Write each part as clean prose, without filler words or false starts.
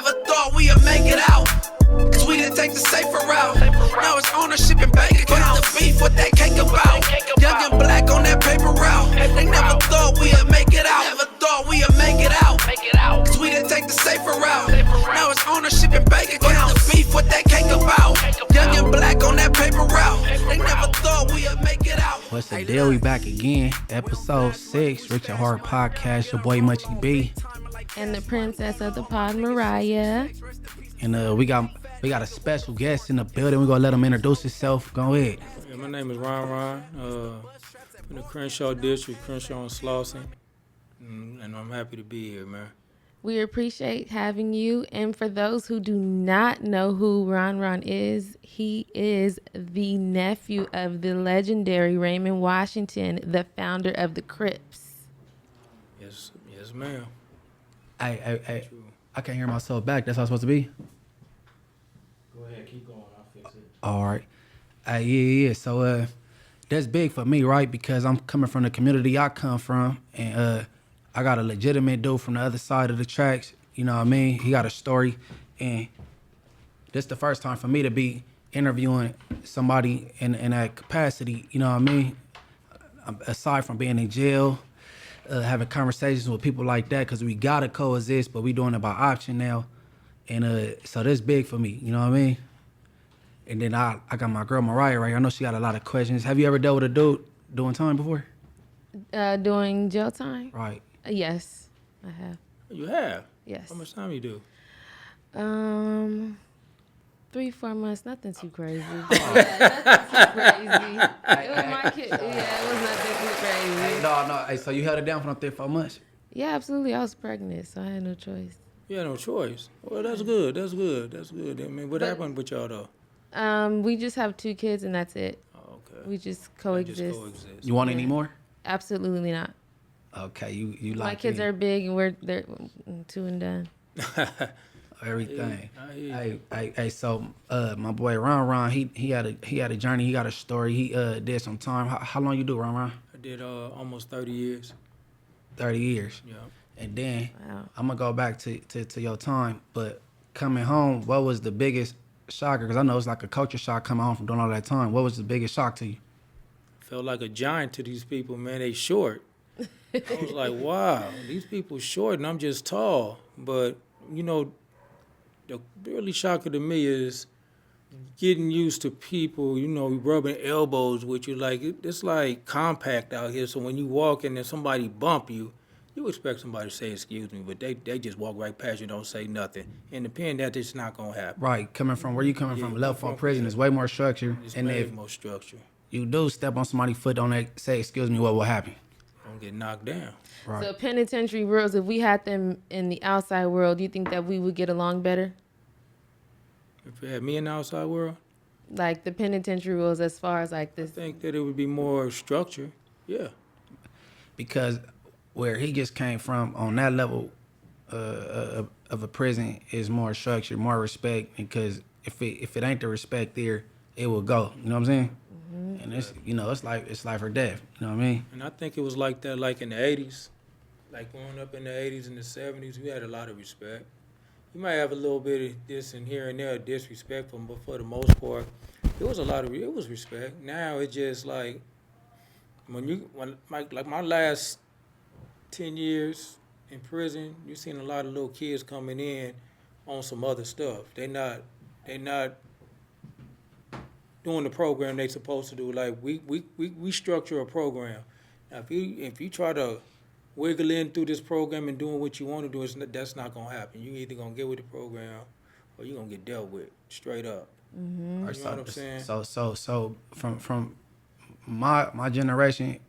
never thought we'd make it out. Cause we didn't take the safer route. Now it's ownership and bank accounts. What's the beef, what that cake about? Young and black on that paper route. They never thought we'd make it out. Never thought we'd make it out. Cause we didn't take the safer route. Now it's ownership and bank accounts. What's the beef, what that cake about? Young and black on that paper route. They never thought we'd make it out. What's the deal? We back again. Episode 6, Richard Hart Podcast. Your boy Munchie B. And the princess of the pod, Mariah. And we got a special guest in the building. We're gonna let him introduce himself. Go ahead. Yeah, my name is Ron. From the Crenshaw District, Crenshaw and Slauson. And I'm happy to be here, man. We appreciate having you. And for those who do not know who Ron is, he is the nephew of the legendary Raymond Washington, the founder of the Crips. Yes, ma'am. I can't hear myself back. That's how it's supposed to be. Go ahead, keep going. I'll fix it. All right. Yeah. So that's big for me, right? Because I'm coming from the community I come from, and I got a legitimate dude from the other side of the tracks. You know what I mean? He got a story, and this the first time for me to be interviewing somebody in that capacity. You know what I mean? Aside from being in jail, having conversations with people like that, because we gotta coexist, but we doing it by option now, and so that's big for me. You know what I mean? And then I got my girl Mariah right here. I know she got a lot of questions. Have you ever dealt with a dude doing time before? Doing jail time? Right. Yes, I have. You have? Yes. How much time you do? 3-4 months, nothing too crazy. Nothing too crazy. It was my kid. Yeah, it was nothing too crazy. Hey, no. Hey, so you held it down for them 3-4 months? Yeah, absolutely. I was pregnant, so I had no choice. You had no choice. Well, that's good. I mean, what happened with y'all, though? We just have 2 kids, and that's it. Oh, okay. We just coexist. You want any more? Absolutely not. Okay, you like my kids are big, and they're 2 and done. Everything. Hey, so my boy Ron, he had a journey. He got a story. He did some time. How long you do, Ron? I did almost 30 years. 30 years. Yeah. And then Wow. I'm gonna go back to your time. But coming home, what was the biggest shocker? Because I know it's like a culture shock coming home from doing all that time. What was the biggest shock to you? Felt like a giant to these people, man. They short. I was like, wow, these people short and I'm just tall. But, you know, the really shocker to me is getting used to people, you know, rubbing elbows with you. Like, it's like compact out here. So when you walk in and somebody bump you, you expect somebody to say, excuse me, but they just walk right past you, don't say nothing. In the pen, that's just not going to happen. Right, coming from where you coming from, level from prison, is way more structure. It's and way if more structure. you do step on somebody's foot, don't say, excuse me, what will happen? Don't get knocked down. Right. So penitentiary rules, if we had them in the outside world, do you think that we would get along better? If you had me in the outside world, Like the penitentiary rules as far as like I this. think that it would be more structure. Yeah. Because where he just came from on that level of a prison is more structure, more respect. Because if it ain't the respect there, it will go. You know what I'm saying? Mm-hmm. And it's it's life or death. You know what I mean? And I think it was like that, like in the 80s. Like growing up in the 80s and the 70s, we had a lot of respect. You might have a little bit of this and here and there, disrespectful, but for the most part, it was respect. Now it's just like, when my last 10 years in prison, you seen a lot of little kids coming in on some other stuff. They not doing the program they supposed to do. Like we structure a program. Now if you try to wiggle in through this program and doing what you want to do, that's not gonna happen. You either gonna get with the program or you gonna get dealt with straight up. Mm-hmm. You know what I'm saying? So from my generation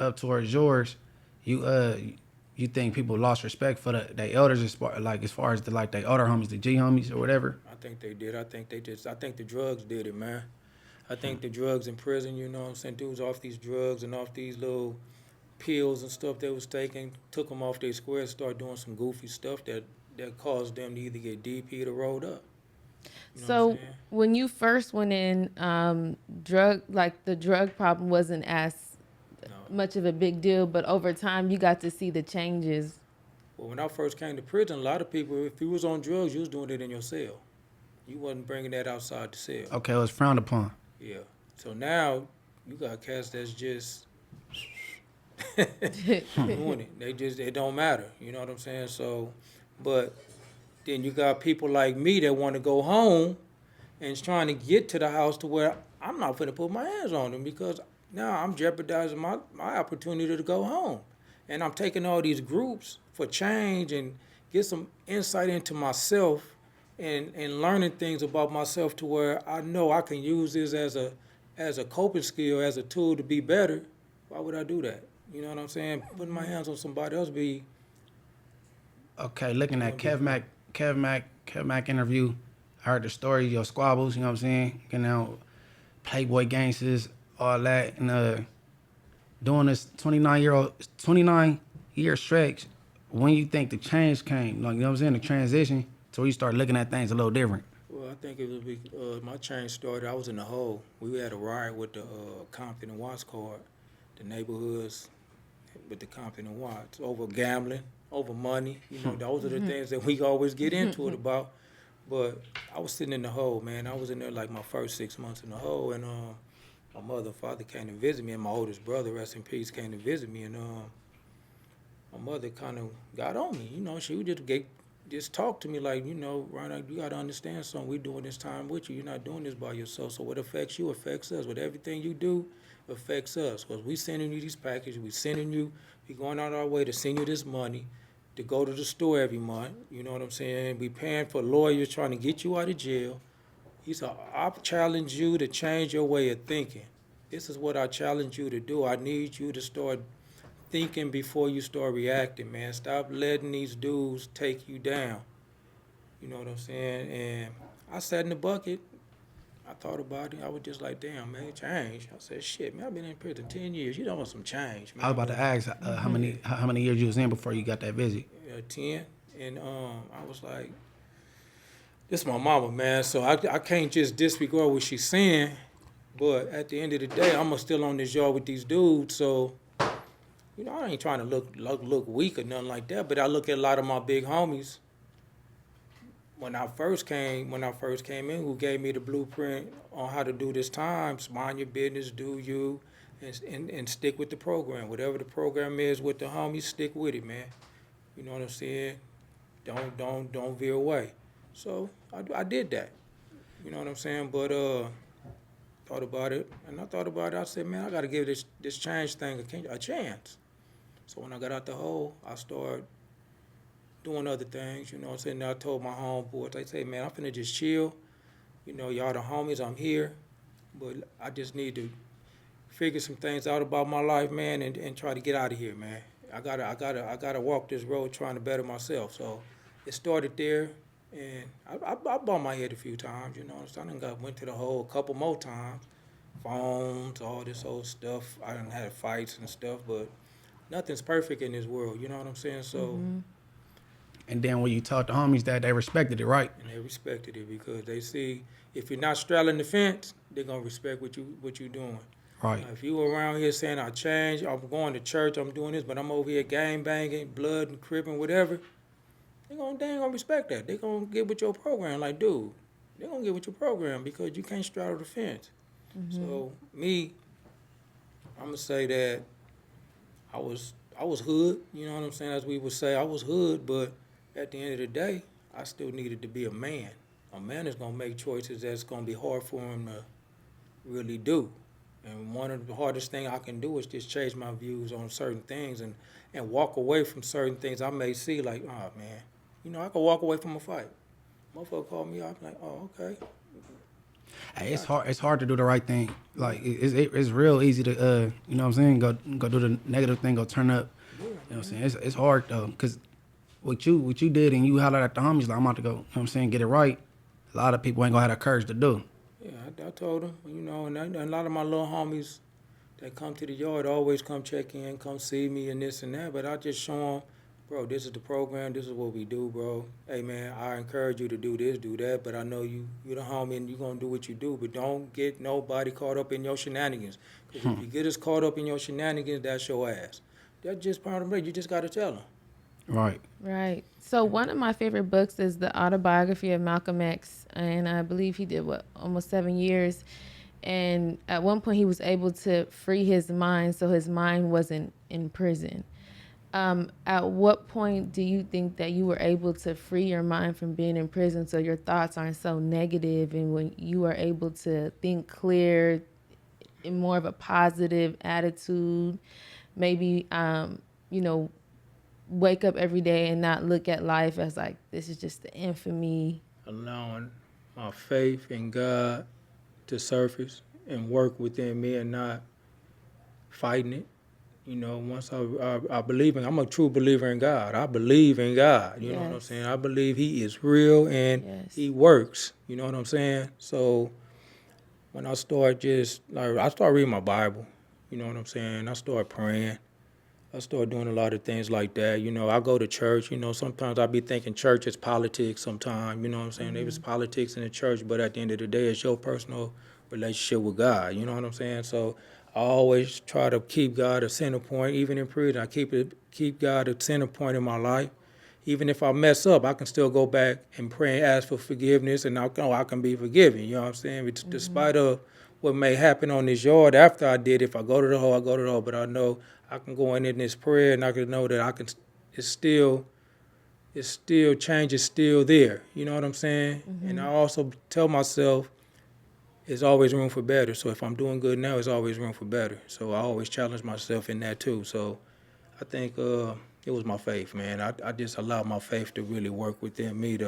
up towards yours, you think people lost respect for the elders as far as the older homies, the G homies or whatever? I think they did. I think the drugs did it, man. I think the drugs in prison, you know what I'm saying, dudes off these drugs and off these little pills and stuff they was taking, took them off their square, started doing some goofy stuff that caused them to either get DP'd or rolled up. You know So when you first went in, the drug problem wasn't as much of a big deal, but over time you got to see the changes Well, when I first came to prison, a lot of people, if you was on drugs, you was doing it in your cell. You wasn't bringing that outside the cell. Okay, it was frowned upon. Yeah. So now you got cats that's just doing it. It don't matter. You know what I'm saying? So, but then you got people like me that want to go home and is trying to get to the house to where I'm not going to put my hands on them because now I'm jeopardizing my opportunity to go home. And I'm taking all these groups for change and get some insight into myself and learning things about myself to where I know I can use this as a coping skill, as a tool to be better. Why would I do that? You know what I'm saying? Putting my hands on somebody else be... Okay, looking at Kev Mac interview, I heard the story, your squabbles, you know what I'm saying? Getting out Playboy gangsters, all that, and doing this 29-year stretch, when you think the change came, like, you know what I'm saying, the transition, so you start looking at things a little different. Well, I think it was my change started, I was in the hole. We had a riot with the Compton and Watts card, the neighborhoods with the Compton and Watts, over gambling, over money. You know, those are the things that we always get into it about. But I was sitting in the hole, man. I was in there like my first 6 months in the hole, and my mother and father came to visit me, and my oldest brother, rest in peace, came to visit me, and my mother kind of got on me. You know, she would just talk to me like, you know, Ronald, you got to understand something. We're doing this time with you. You're not doing this by yourself. So what affects you affects us. What everything you do affects us. Because we sending you these packages. We going out our way to send you this money to go to the store every month. You know what I'm saying? We paying for lawyers trying to get you out of jail. He said, I challenge you to change your way of thinking. This is what I challenge you to do. I need you to start thinking before you start reacting, man. Stop letting these dudes take you down. You know what I'm saying? And I sat in the bucket. I thought about it. I was just like, damn, man, change. I said, shit, man, I've been in prison 10 years. You don't want some change, man. I was about to ask how many years you was in before you got that visit. 10. And I was like, this is my mama, man. So I can't just disregard what she's saying. But at the end of the day, I'm still on this yard with these dudes. So, you know, I ain't trying to look weak or nothing like that. But I look at a lot of my big homies. When I first came in, who gave me the blueprint on how to do this time, mind your business, do you, and stick with the program. Whatever the program is with the homies, stick with it, man. You know what I'm saying? Don't veer away. So I did that. You know what I'm saying? But thought about it, and I said, man, I got to give this change thing a chance. So when I got out the hole, I started doing other things, you know what I'm saying? I told my homeboys, they say, man, I'm finna just chill. You know, y'all the homies, I'm here. But I just need to figure some things out about my life, man, and try to get out of here, man. I gotta walk this road trying to better myself. So it started there, and I bumped my head a few times, you know what I'm saying? I went to the hole a couple more times. Phones, all this old stuff. I done had fights and stuff, but nothing's perfect in this world, you know what I'm saying? So. And then when you talk to homies that they respected it, right? And they respected it because they see if you're not straddling the fence, they're gonna respect what you doing. Right. If you around here saying I changed, I'm going to church, I'm doing this, but I'm over here gang banging, blood and cripping, whatever, they ain't gonna respect that. They gonna get with your program. Like, dude, they gonna get with your program because you can't straddle the fence. So me, I'm gonna say that I was hood. You know what I'm saying? As we would say, I was hood, but at the end of the day, I still needed to be a man. A man is gonna make choices that's gonna be hard for him to really do. And one of the hardest things I can do is just change my views on certain things and walk away from certain things I may see like, oh man, you know, I could walk away from a fight. Motherfucker call me up, I'm like, oh, okay. Hey, it's hard to do the right thing. Like it's real easy to you know what I'm saying, go do the negative thing, go turn up. You know what I'm saying? It's hard though, cause what you did and you hollered at the homies like I'm about to go, you know what I'm saying, get it right. A lot of people ain't gonna have the courage to do. Yeah, I told them, you know, and a lot of my little homies that come to the yard always come check in, come see me and this and that, but I just show them, bro, this is the program, this is what we do, bro. Hey, man, I encourage you to do this, do that, but I know you're the homie and you're going to do what you do, but don't get nobody caught up in your shenanigans. Because if you get us caught up in your shenanigans, that's your ass. That's just part of it. You just got to tell them. Right. Right. So one of my favorite books is the autobiography of Malcolm X, and I believe he did almost 7 years. And at one point, he was able to free his mind, so his mind wasn't in prison. At what point do you think that you were able to free your mind from being in prison, so your thoughts aren't so negative, and when you are able to think clear, in more of a positive attitude, maybe you know, wake up every day and not look at life as like this is just the end for me. Allowing my faith in God to surface and work within me and not fighting it. You know, once I believe in, I'm a true believer in God. I believe in God. You know what I'm Yes. saying? I believe He is real and Yes. He works. You know what I'm saying? So when I start I start reading my Bible. You know what I'm saying? I start praying. I start doing a lot of things like that. You know, I go to church. You know, sometimes I be thinking church is politics sometimes. You know what I'm saying? There was politics in the church, but at the end of the day, it's your personal relationship with God. You know what I'm saying? So I always try to keep God a center point, even in prison. I keep God a center point in my life. Even if I mess up, I can still go back and pray and ask for forgiveness, and I know I can be forgiven. You know what I'm saying? Despite of what may happen on this yard after I did, if I go to the hole, I go to the hole. But I know I can go in this prayer, and I can know that I can. It's still change is still there. You know what I'm saying? And I also tell myself, there's always room for better. So if I'm doing good now, there's always room for better. So I always challenge myself in that too. So I think it was my faith, man. I just allowed my faith to really work within me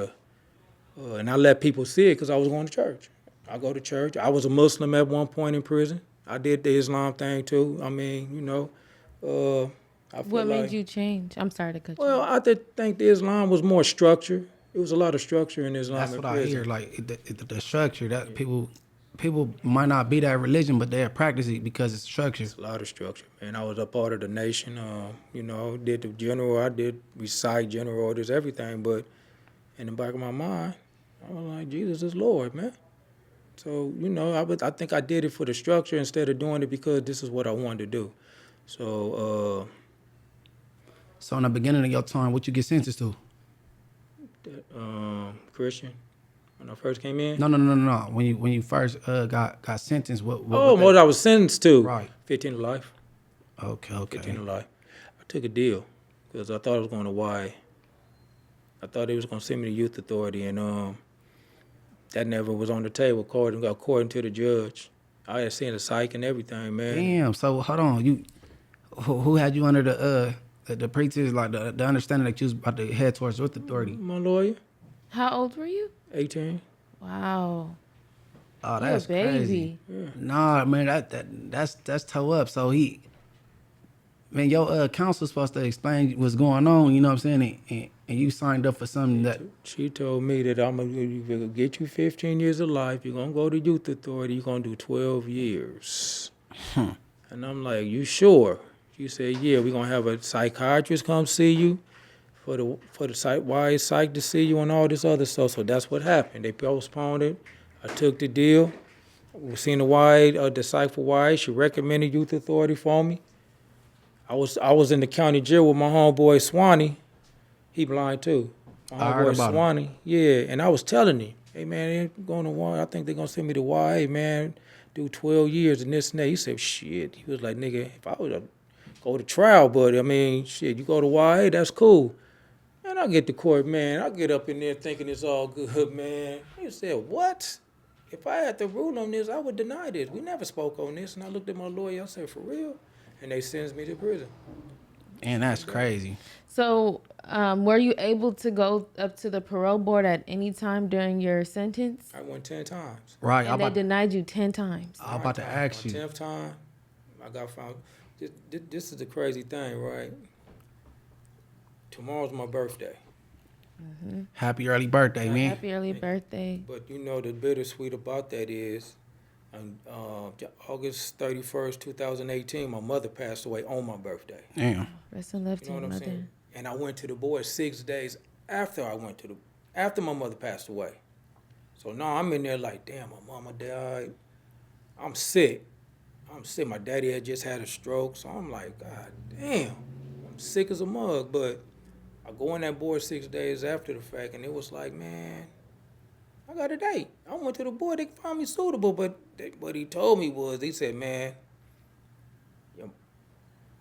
and I let people see it because I was going to church. I go to church. I was a Muslim at one point in prison. I did the Islam thing too. I mean, you know, I feel What made like, you change? I'm sorry to cut you. well, I did think the Islam was more structured. It was a lot of structure in Islam That's in what I prison. hear. Like the structure that people might not be that religion, but they'll practice it because it's structured. A lot of structure, man. I was a part of the nation. You know, did the general. I did recite general orders, everything. But in the back of my mind, I was like, Jesus is Lord, man. So you know, I think I did it for the structure instead of doing it because this is what I wanted to do. So So in the beginning of your time, what you get sentenced to? Christian, when I first came in. No. When you first got sentenced, what What I was sentenced to. Right. 15 to life. Okay. 15 to life. I took a deal because I thought I was going to Y. I thought they was going to send me to youth authority, and that never was on the table according to the judge. I had seen a psych and everything, man. Damn. So hold on, who had you under the pretense, like the understanding that you was about to head towards youth authority? My lawyer, How old were you? 18. Wow. Oh, You that's a baby. crazy. Nah, man, that's toe up. So your counsel supposed to explain what's going on. You know what I'm saying? And you signed up for something that. She told me that I'm going to get you 15 years of life. You're going to go to youth authority. You're going to do 12 years. And I'm like, you sure? She said, yeah, we're going to have a psychiatrist come see you for the psych to see you and all this other stuff. So that's what happened. They postponed it. I took the deal. We seen the psych for YA. She recommended youth authority for me. I was in the county jail with my homeboy Swanee. He blind too. My I heard homeboy about him. Swanee. Yeah, and I was telling him, hey man, they ain't going to YA. I think they're gonna send me to YA, man. Do 12 years and this and that. He said, shit. He was like, nigga, if I would go to trial, but I mean, shit, you go to YA, that's cool. And I get to court, man. I get up in there thinking it's all good, man. He said, what? If I had to rule on this, I would deny this. We never spoke on this. And I looked at my lawyer, I said, for real? And they sentenced me to prison. And that's crazy. So, were you able to go up to the parole board at any time during your sentence? I went 10 times. Right. And they denied you 10 times. I'm about to ask My you. 10th time, I got found. This is the crazy thing, right? Tomorrow's my birthday. Happy early birthday, man. Happy early birthday. But you know the bittersweet about that is, on August 31st, 2018, my mother passed away on my birthday. Damn. Rest in love to You know your what I'm mother. saying? And I went to the board 6 days after after my mother passed away. So now I'm in there like, damn, my mama died. I'm sick. My daddy had just had a stroke, so I'm like, God damn, I'm sick as a mug. But I go on that board 6 days after the fact, and it was like, man, I got a date. I went to the board, they found me suitable, but what he told me was, he said, man,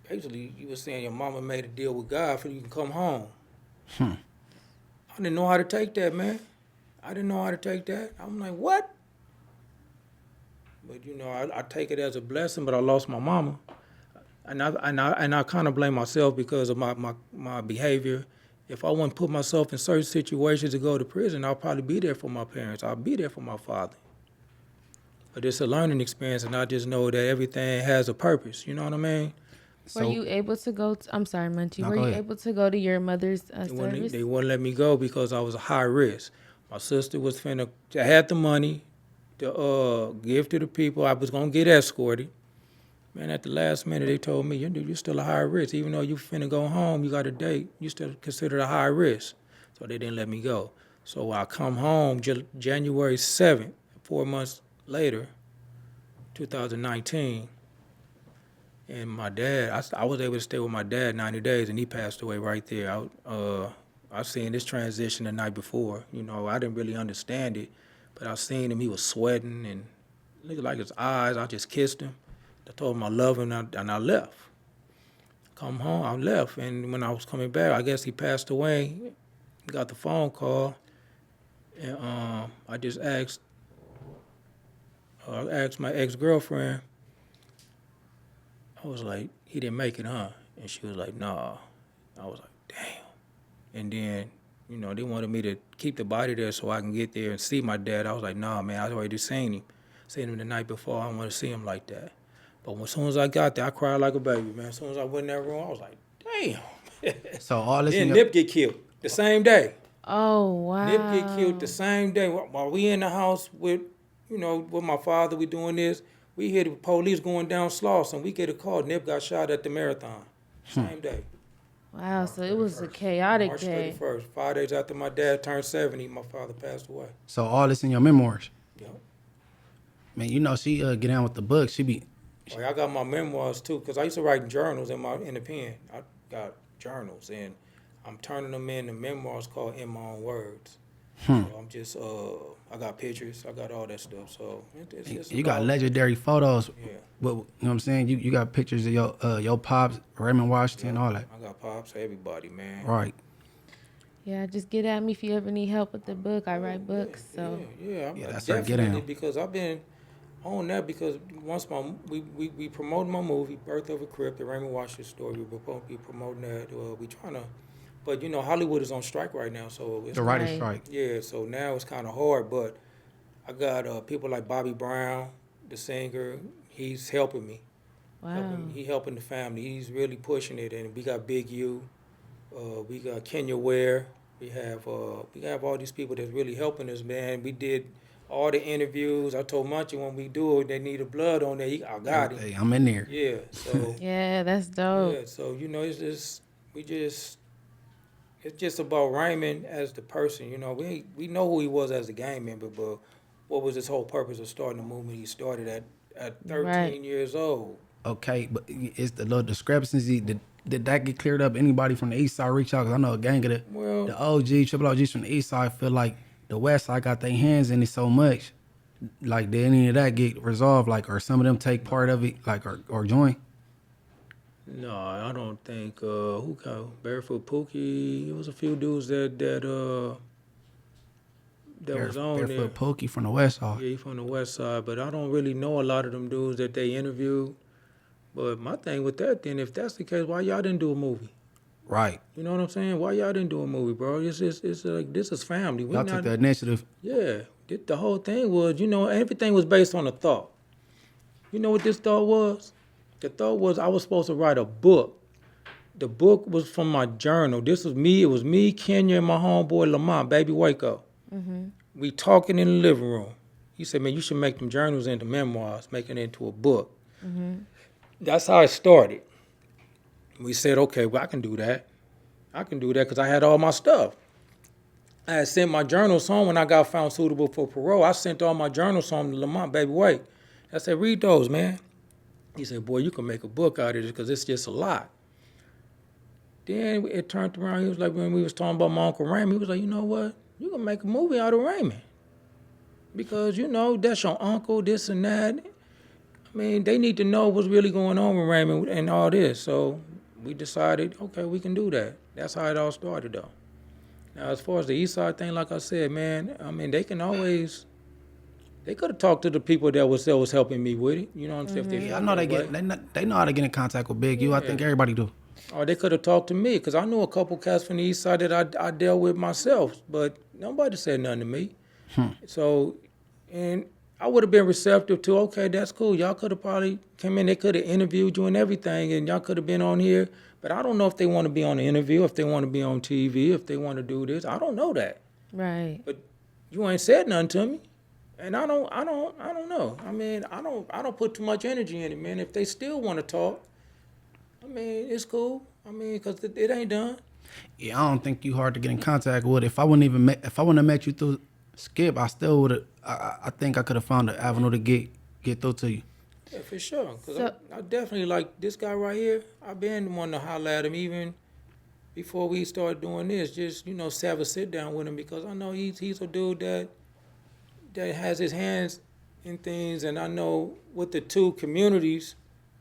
basically, you were saying your mama made a deal with God for you can come home. I didn't know how to take that, man. I didn't know how to take that. I'm like, what? But you know, I take it as a blessing. But I lost my mama, and I kind of blame myself because of my behavior. If I wouldn't put myself in certain situations to go to prison, I'll probably be there for my parents. I'll be there for my father. But it's a learning experience, and I just know that everything has a purpose. You know what I mean? Were you able to go to, I'm sorry, Munchie, No, were go you ahead. able to go to your mother's service? They wouldn't let me go because I was a high risk. My sister was finna, I had the money to give to the people. I was gonna get escorted. Man, at the last minute, they told me, you're still a high risk. Even though you finna go home, you got a date, you still considered a high risk. So they didn't let me go. So I come home January 7th, 4 months later, 2019. And my dad, I was able to stay with my dad 90 days, and he passed away right there. I seen this transition the night before. You know, I didn't really understand it, but I seen him. He was sweating and looked like his eyes. I just kissed him. I told him I love him, and I left. Come home, I left, and when I was coming back, I guess he passed away. Got the phone call, and I just asked my ex-girlfriend. I was like, he didn't make it, huh? And she was like, nah. I was like, damn. And then, you know, they wanted me to keep the body there so I can get there and see my dad. I was like, nah, man, I already seen him. Seen him the night before. I don't want to see him like that. But as soon as I got there, I cried like a baby, man. As soon as I went in that room, I was like, damn. So all this. Then Nip get killed the same day. Oh, wow. Nip get killed the same day. While we in the house with my father, we doing this. We hear the police going down Slauson. We get a call. Nip got shot at the marathon. Same day. Wow, so it was a chaotic March day. 31st. 5 days after my dad turned 70, my father passed away. So all this in your memoirs. Yep. Man, you know she get down with the book. She be. Oh, I got my memoirs too, because I used to write journals in the pen. I got journals, and I'm turning them into memoirs called In My Own Words. So I'm just, I got pictures, I got all that stuff. So it's You got legendary photos. Yeah. But, you know what I'm saying? You got pictures of your pops, Raymond Washington, all that. I got pops, everybody, man. Right. Yeah, just get at me if you ever need help with the book. I write books, so. Yeah, that's her get in. because I've been on that because once we promoted my movie, Birth of a Crip, the Raymond Washington story. We promoting that. We trying to, but you know Hollywood is on strike right now, so it's The writer's strike. Yeah, so now it's kind of hard, but I got people like Bobby Brown, the singer. He's helping me. Wow. He helping the family. He's really pushing it, and we got Big U. We got Kenya Ware. We have all these people that's really helping us, man. We did all the interviews. I told Munchie when we do it, they need a blood on there. I got it. Hey, I'm in there. Yeah. So Yeah, that's dope. yeah. So you know, it's just about Raymond as the person. You know, we know who he was as a gang member, but what was his whole purpose of starting the movement? He started at 13 Right. years old. Okay, but it's the little discrepancy. Did that get cleared up? Anybody from the east side reach out? Because I know a gang of the OG, triple OGs from the east side feel like the west side got their hands in it so much. Like, did any of that get resolved? Like, or some of them take part of it, like, or join? No, I don't think who got Barefoot Pookie. It was a few dudes that was on there. Barefoot Pokey from the west side. Yeah, he from the west side, but I don't really know a lot of them dudes that they interviewed. But my thing with that, then, if that's the case, why y'all didn't do a movie? Right. You know what I'm saying? Why y'all didn't do a movie, bro? It's like, this is family. Y'all took the initiative. Yeah, the whole thing was, you know, everything was based on a thought. You know what this thought was? The thought was I was supposed to write a book. The book was from my journal. This was me. It was me, Kenya, and my homeboy Lamont, Baby Waco. Mm-hmm. We talking in the living room. He said, man, you should make them journals into memoirs, make it into a book. Mm-hmm. That's how it started. We said, okay, well, I can do that. I can do that because I had all my stuff. I had sent my journals home when I got found suitable for parole. I sent all my journals home to Lamont, Baby Wake. I said, read those, man. He said, boy, you can make a book out of this because it's just a lot. then it turned around. He was like, when we was talking about my Uncle Raymond, he was like, you know what? You can make a movie out of Raymond. Because, that's your uncle, this and that. I mean, they need to know what's really going on with Raymond and all this. So we decided, okay, we can do that. That's how it all started, though. Now, as far as the East Side thing, like I said, man, I mean, they could have talked to the people that was helping me with it. You know what I'm saying? If they Yeah, I know they know how to get in contact with Big U. I think everybody do. Or they could have talked to me, because I knew a couple cats from the East Side that I dealt with myself, but nobody said nothing to me. So, and I would have been receptive to, okay, that's cool. Y'all could have probably come in, they could have interviewed you and everything, and y'all could have been on here. But I don't know if they want to be on the interview, if they want to be on TV, if they want to do this. I don't know that. Right. But you ain't said nothing to me. And I don't know. I mean, I don't put too much energy in it, man. If they still want to talk, I mean, it's cool. I mean, because it ain't done. Yeah, I don't think you hard to get in contact with. If I wouldn't have met you through Skip, I still would have. I think I could have found an avenue to get through to you. Yeah, for sure. Because I definitely like this guy right here. I've been wanting to holler at him even before we started doing this. Just, have a sit down with him, because I know he's a dude that has his hands in things, and I know with the two communities,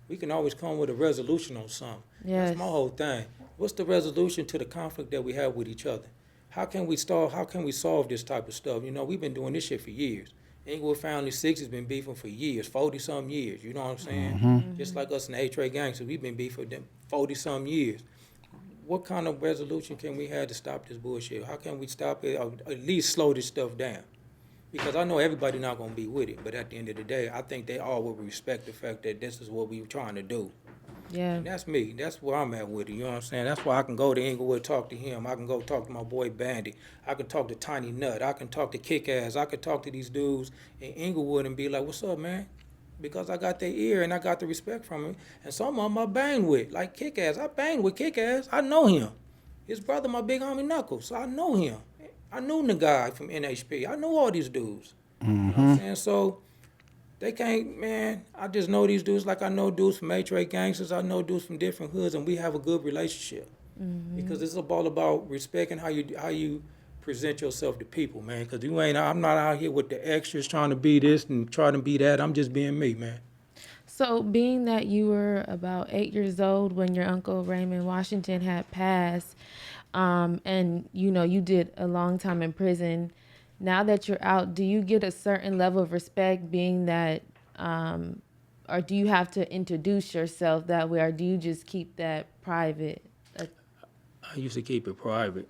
we can always come with a resolution on something. Yes. That's my whole thing. What's the resolution to the conflict that we have with each other? How can we solve this type of stuff? We've been doing this shit for years. Inglewood Family 6 has been beefing for years, 40-some years, you know what I'm saying? Mm-hmm. Just like us in the HRA gangsters, we've been beefing for them 40-some years. What kind of resolution can we have to stop this bullshit? How can we stop it, or at least slow this stuff down? Because I know everybody not going to be with it, but at the end of the day, I think they all will respect the fact that this is what we were trying to do. Yeah. And that's me. That's where I'm at with it. You know what I'm saying? That's why I can go to Inglewood, talk to him. I can go talk to my boy Bandit. I can talk to Tiny Nut. I can talk to Kick-Ass. I can talk to these dudes in Inglewood and be like, what's up, man? Because I got their ear and I got the respect from him. And some of them I banged with, like Kick-Ass. I banged with Kick-Ass. I know him. His brother, my big homie Knuckles. So I know him. I knew the guy from NHP. I know all these dudes. You know what I'm saying? So they can't, man, I just know these dudes like I know dudes from HRA gangsters. I know dudes from different hoods, and we have a good relationship. Because it's all about respecting how you present yourself to people, man. Because I'm not out here with the extras trying to be this and trying to be that. I'm just being me, man. So being that you were about 8 years old when your uncle Raymond Washington had passed, and you did a long time in prison, now that you're out, do you get a certain level of respect being that, or do you have to introduce yourself that way, or do you just keep that private? I used to keep it private.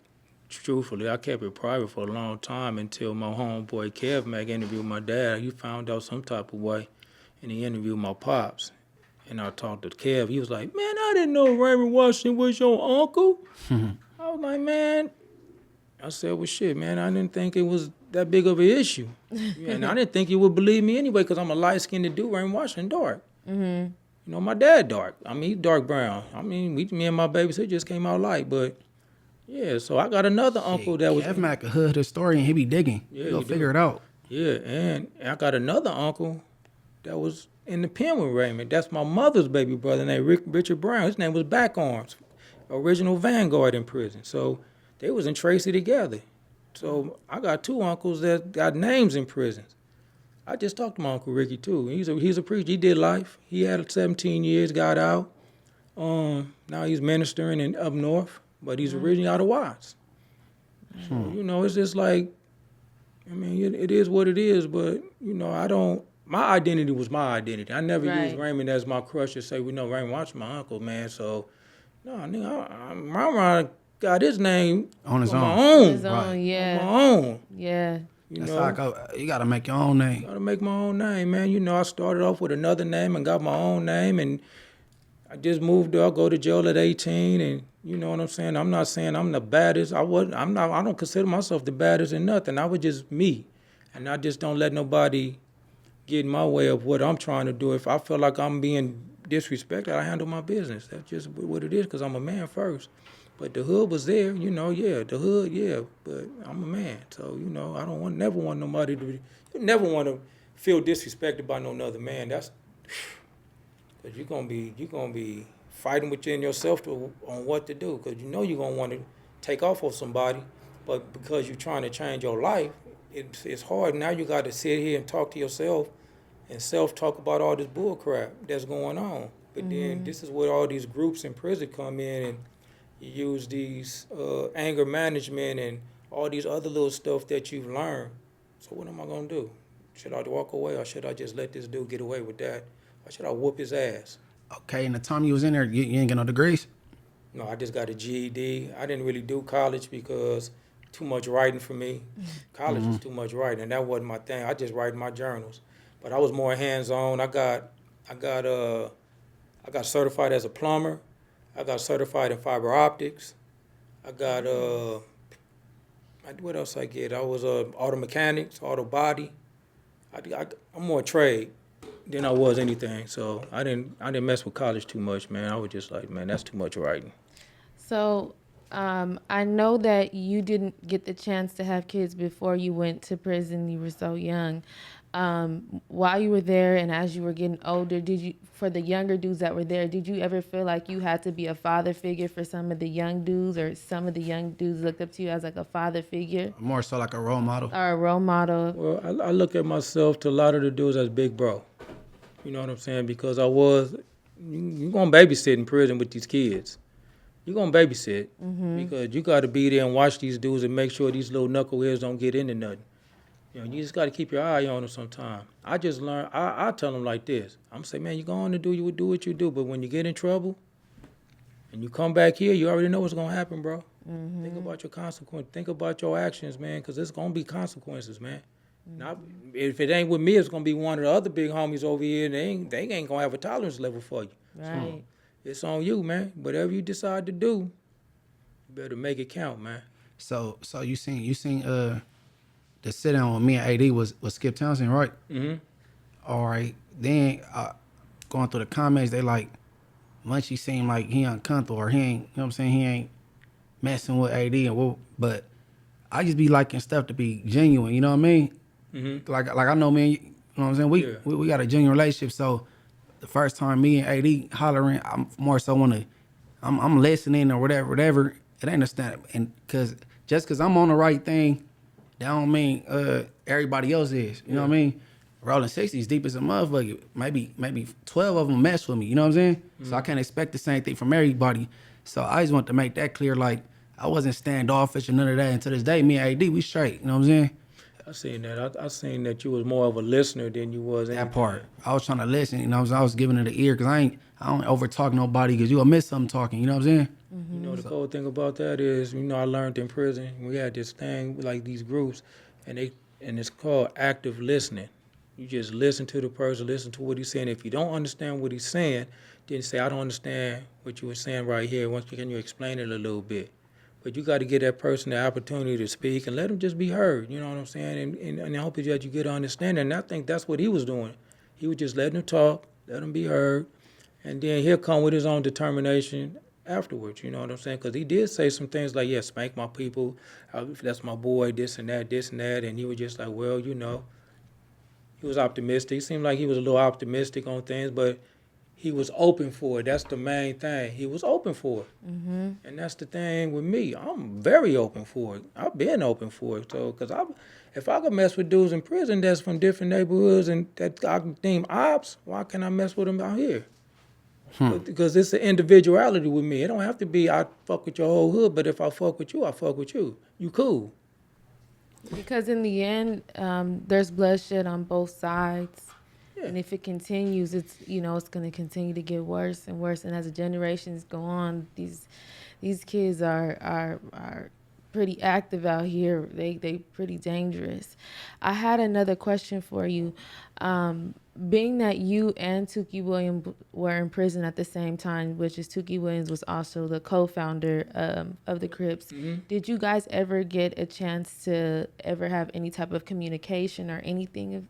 Truthfully, I kept it private for a long time until my homeboy Kev Mac interviewed my dad. He found out some type of way, and he interviewed my pops. And I talked to Kev. He was like, man, I didn't know Raymond Washington was your uncle. I was like, man. I said, well, shit, man, I didn't think it was that big of an issue. And I didn't think you would believe me anyway, because I'm a light-skinned dude. Raymond Washington dark. My dad dark. I mean, he dark brown. I mean, me and my babysitter just came out light. But, yeah, so I got another uncle that was... Kev Mac, a hood historian, he be digging. Yeah, He'll figure it out. Yeah, and I got another uncle that was in the pen with Raymond. That's my mother's baby brother named Richard Brown. His name was Back Arms, original Vanguard in prison. So they was in Tracy together. So I got two uncles that got names in prisons. I just talked to my Uncle Ricky, too. He's a preacher. He did life. He had 17 years, got out. Now he's ministering up north, but he's originally out of Watts. So, it's just like, I mean, it is what it is, but, my identity was my identity. I never used Raymond as my crush to say, Raymond Watts my uncle, man. So, no, nigga, Ron got his name on his own. On his own, yeah. On my own. Yeah. You got to make your own name. Got to make my own name, man. I started off with another name and got my own name, and I just moved up, go to jail at 18, and you know what I'm saying? I'm not saying I'm the baddest. I don't consider myself the baddest in nothing. I was just me, and I just don't let nobody get in my way of what I'm trying to do. If I feel like I'm being disrespected, I handle my business. That's just what it is, because I'm a man first. But the hood was there, the hood, yeah, but I'm a man. So, I don't never want nobody to, you never want to feel disrespected by no other man. That's, because you're gonna be fighting within yourself on what to do, because you know you're gonna want to take off on somebody, but because you're trying to change your life, it's hard. Now you got to sit here and talk to yourself and self-talk about all this bull crap that's going on. But then this is where all these groups in prison come in, and you use these anger management and all these other little stuff that you've learned. So what am I gonna do? Should I walk away, or should I just let this dude get away with that? Or should I whoop his ass? Okay, and the time you was in there, you ain't get no degrees? No, I just got a GED. I didn't really do college because too much writing for me. College was too much writing, and that wasn't my thing. I just write my journals. But I was more hands-on. I got certified as a plumber. I got certified in fiber optics. I got what else I get? I was auto mechanics, auto body. I'm more trade than I was anything. So I didn't mess with college too much, man. I was just like, man, that's too much writing. So I know that you didn't get the chance to have kids before you went to prison. You were so young. While you were there and as you were getting older, for the younger dudes that were there, did you ever feel like you had to be a father figure for some of the young dudes, or some of the young dudes looked up to you as like a father figure? More so like a role model. Or a role model? Well, I look at myself to a lot of the dudes as big bro. You know what I'm saying? Because you're going to babysit in prison with these kids. You're going to babysit because you got to be there and watch these dudes and make sure these little knuckleheads don't get into nothing. You know, you just got to keep your eye on them sometimes. I just learned, I tell them like this. I'm going to say, man, you go on and do what you do, but when you get in trouble and you come back here, you already know what's going to happen, bro. Think about your consequences. Think about your actions, man, because there's going to be consequences, man. Now, if it ain't with me, it's going to be one of the other big homies over here, and they ain't going to have a tolerance level for you. Right. So it's on you, man. Whatever you decide to do, you better make it count, man. So you seen the sit down with me and AD was Skip Townsend, right? Mm-hmm. All right. Then going through the comments, they like Munchie seemed like he uncomfortable, or he ain't, you know what I'm saying, he ain't messing with AD but I just be liking stuff to be genuine, you know what I mean? Mm-hmm. Like I know, man, you know what I'm saying? We got a genuine relationship, so the first time me and AD hollering, I'm more so I'm listening or whatever. It ain't a stand, and just cause I'm on the right thing, that don't mean everybody else is. You know what I mean? Rollin 60s deep as a motherfucker. Maybe 12 of them mess with me. You know what I'm saying? So I can't expect the same thing from everybody. So I just want to make that clear. Like, I wasn't standoffish or none of that. And to this day, me and AD, we straight. You know what I'm saying? I seen that. I seen that you was more of a listener than you was anything. That part. I was trying to listen. You know what I'm saying? I was giving it an ear because I don't over talk nobody because you'll miss something talking. You know what I'm saying? You know, the cool thing about that is, you know, I learned in prison, we had this thing, like these groups, and it's called active listening. You just listen to the person, listen to what he's saying. If you don't understand what he's saying, then say, I don't understand what you were saying right here. Can you explain it a little bit? But you got to give that person the opportunity to speak and let them just be heard. You know what I'm saying? And I hope that you get an understanding. And I think that's what he was doing. He was just letting them talk, let them be heard, and then he'll come with his own determination afterwards, you know what I'm saying? Because he did say some things like, yeah, spank my people, that's my boy, this and that, and he was just like, well, you know, he was optimistic. He seemed like he was a little optimistic on things, but he was open for it. That's the main thing. He was open for it. And that's the thing with me. I'm very open for it. I've been open for it. So, because if I could mess with dudes in prison that's from different neighborhoods and that I can deem ops, why can't I mess with them out here? Because it's an individuality with me. It don't have to be I fuck with your whole hood, but if I fuck with you, I fuck with you. You cool. Because in the end, there's bloodshed on both sides. Yeah. And if it continues, it's going to continue to get worse and worse. And as the generations go on, these kids are pretty active out here. They pretty dangerous. I had another question for you. Being that you and Tookie Williams were in prison at the same time, which is Tookie Williams was also the co-founder of the Crips, did you guys ever get a chance to ever have any type of communication or anything?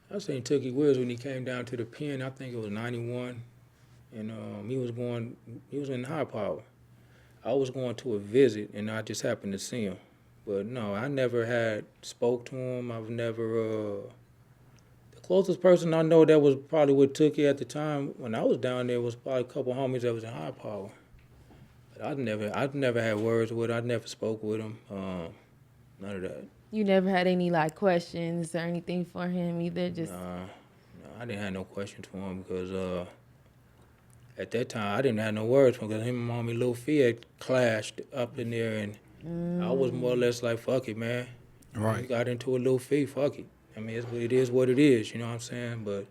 I seen Tookie Williams when he came down to the pen. I think it was 91, and he was in high power. I was going to a visit, and I just happened to see him. But no, I never had spoke to him. I've never. The Closest person I know that was probably with Tookie at the time when I was down there was probably a couple homies that was in high power. But I've never had words with him. I never spoke with him. None of that. You never had any like questions or anything for him either? Just No, I didn't have no questions for him because at that time I didn't have no words for him because him and Mommy Lil Fee had clashed up in there, and I was more or less like, fuck it, man. Right. We got into a Lil Fee, fuck it. I mean, it is what it is, you know what I'm saying? But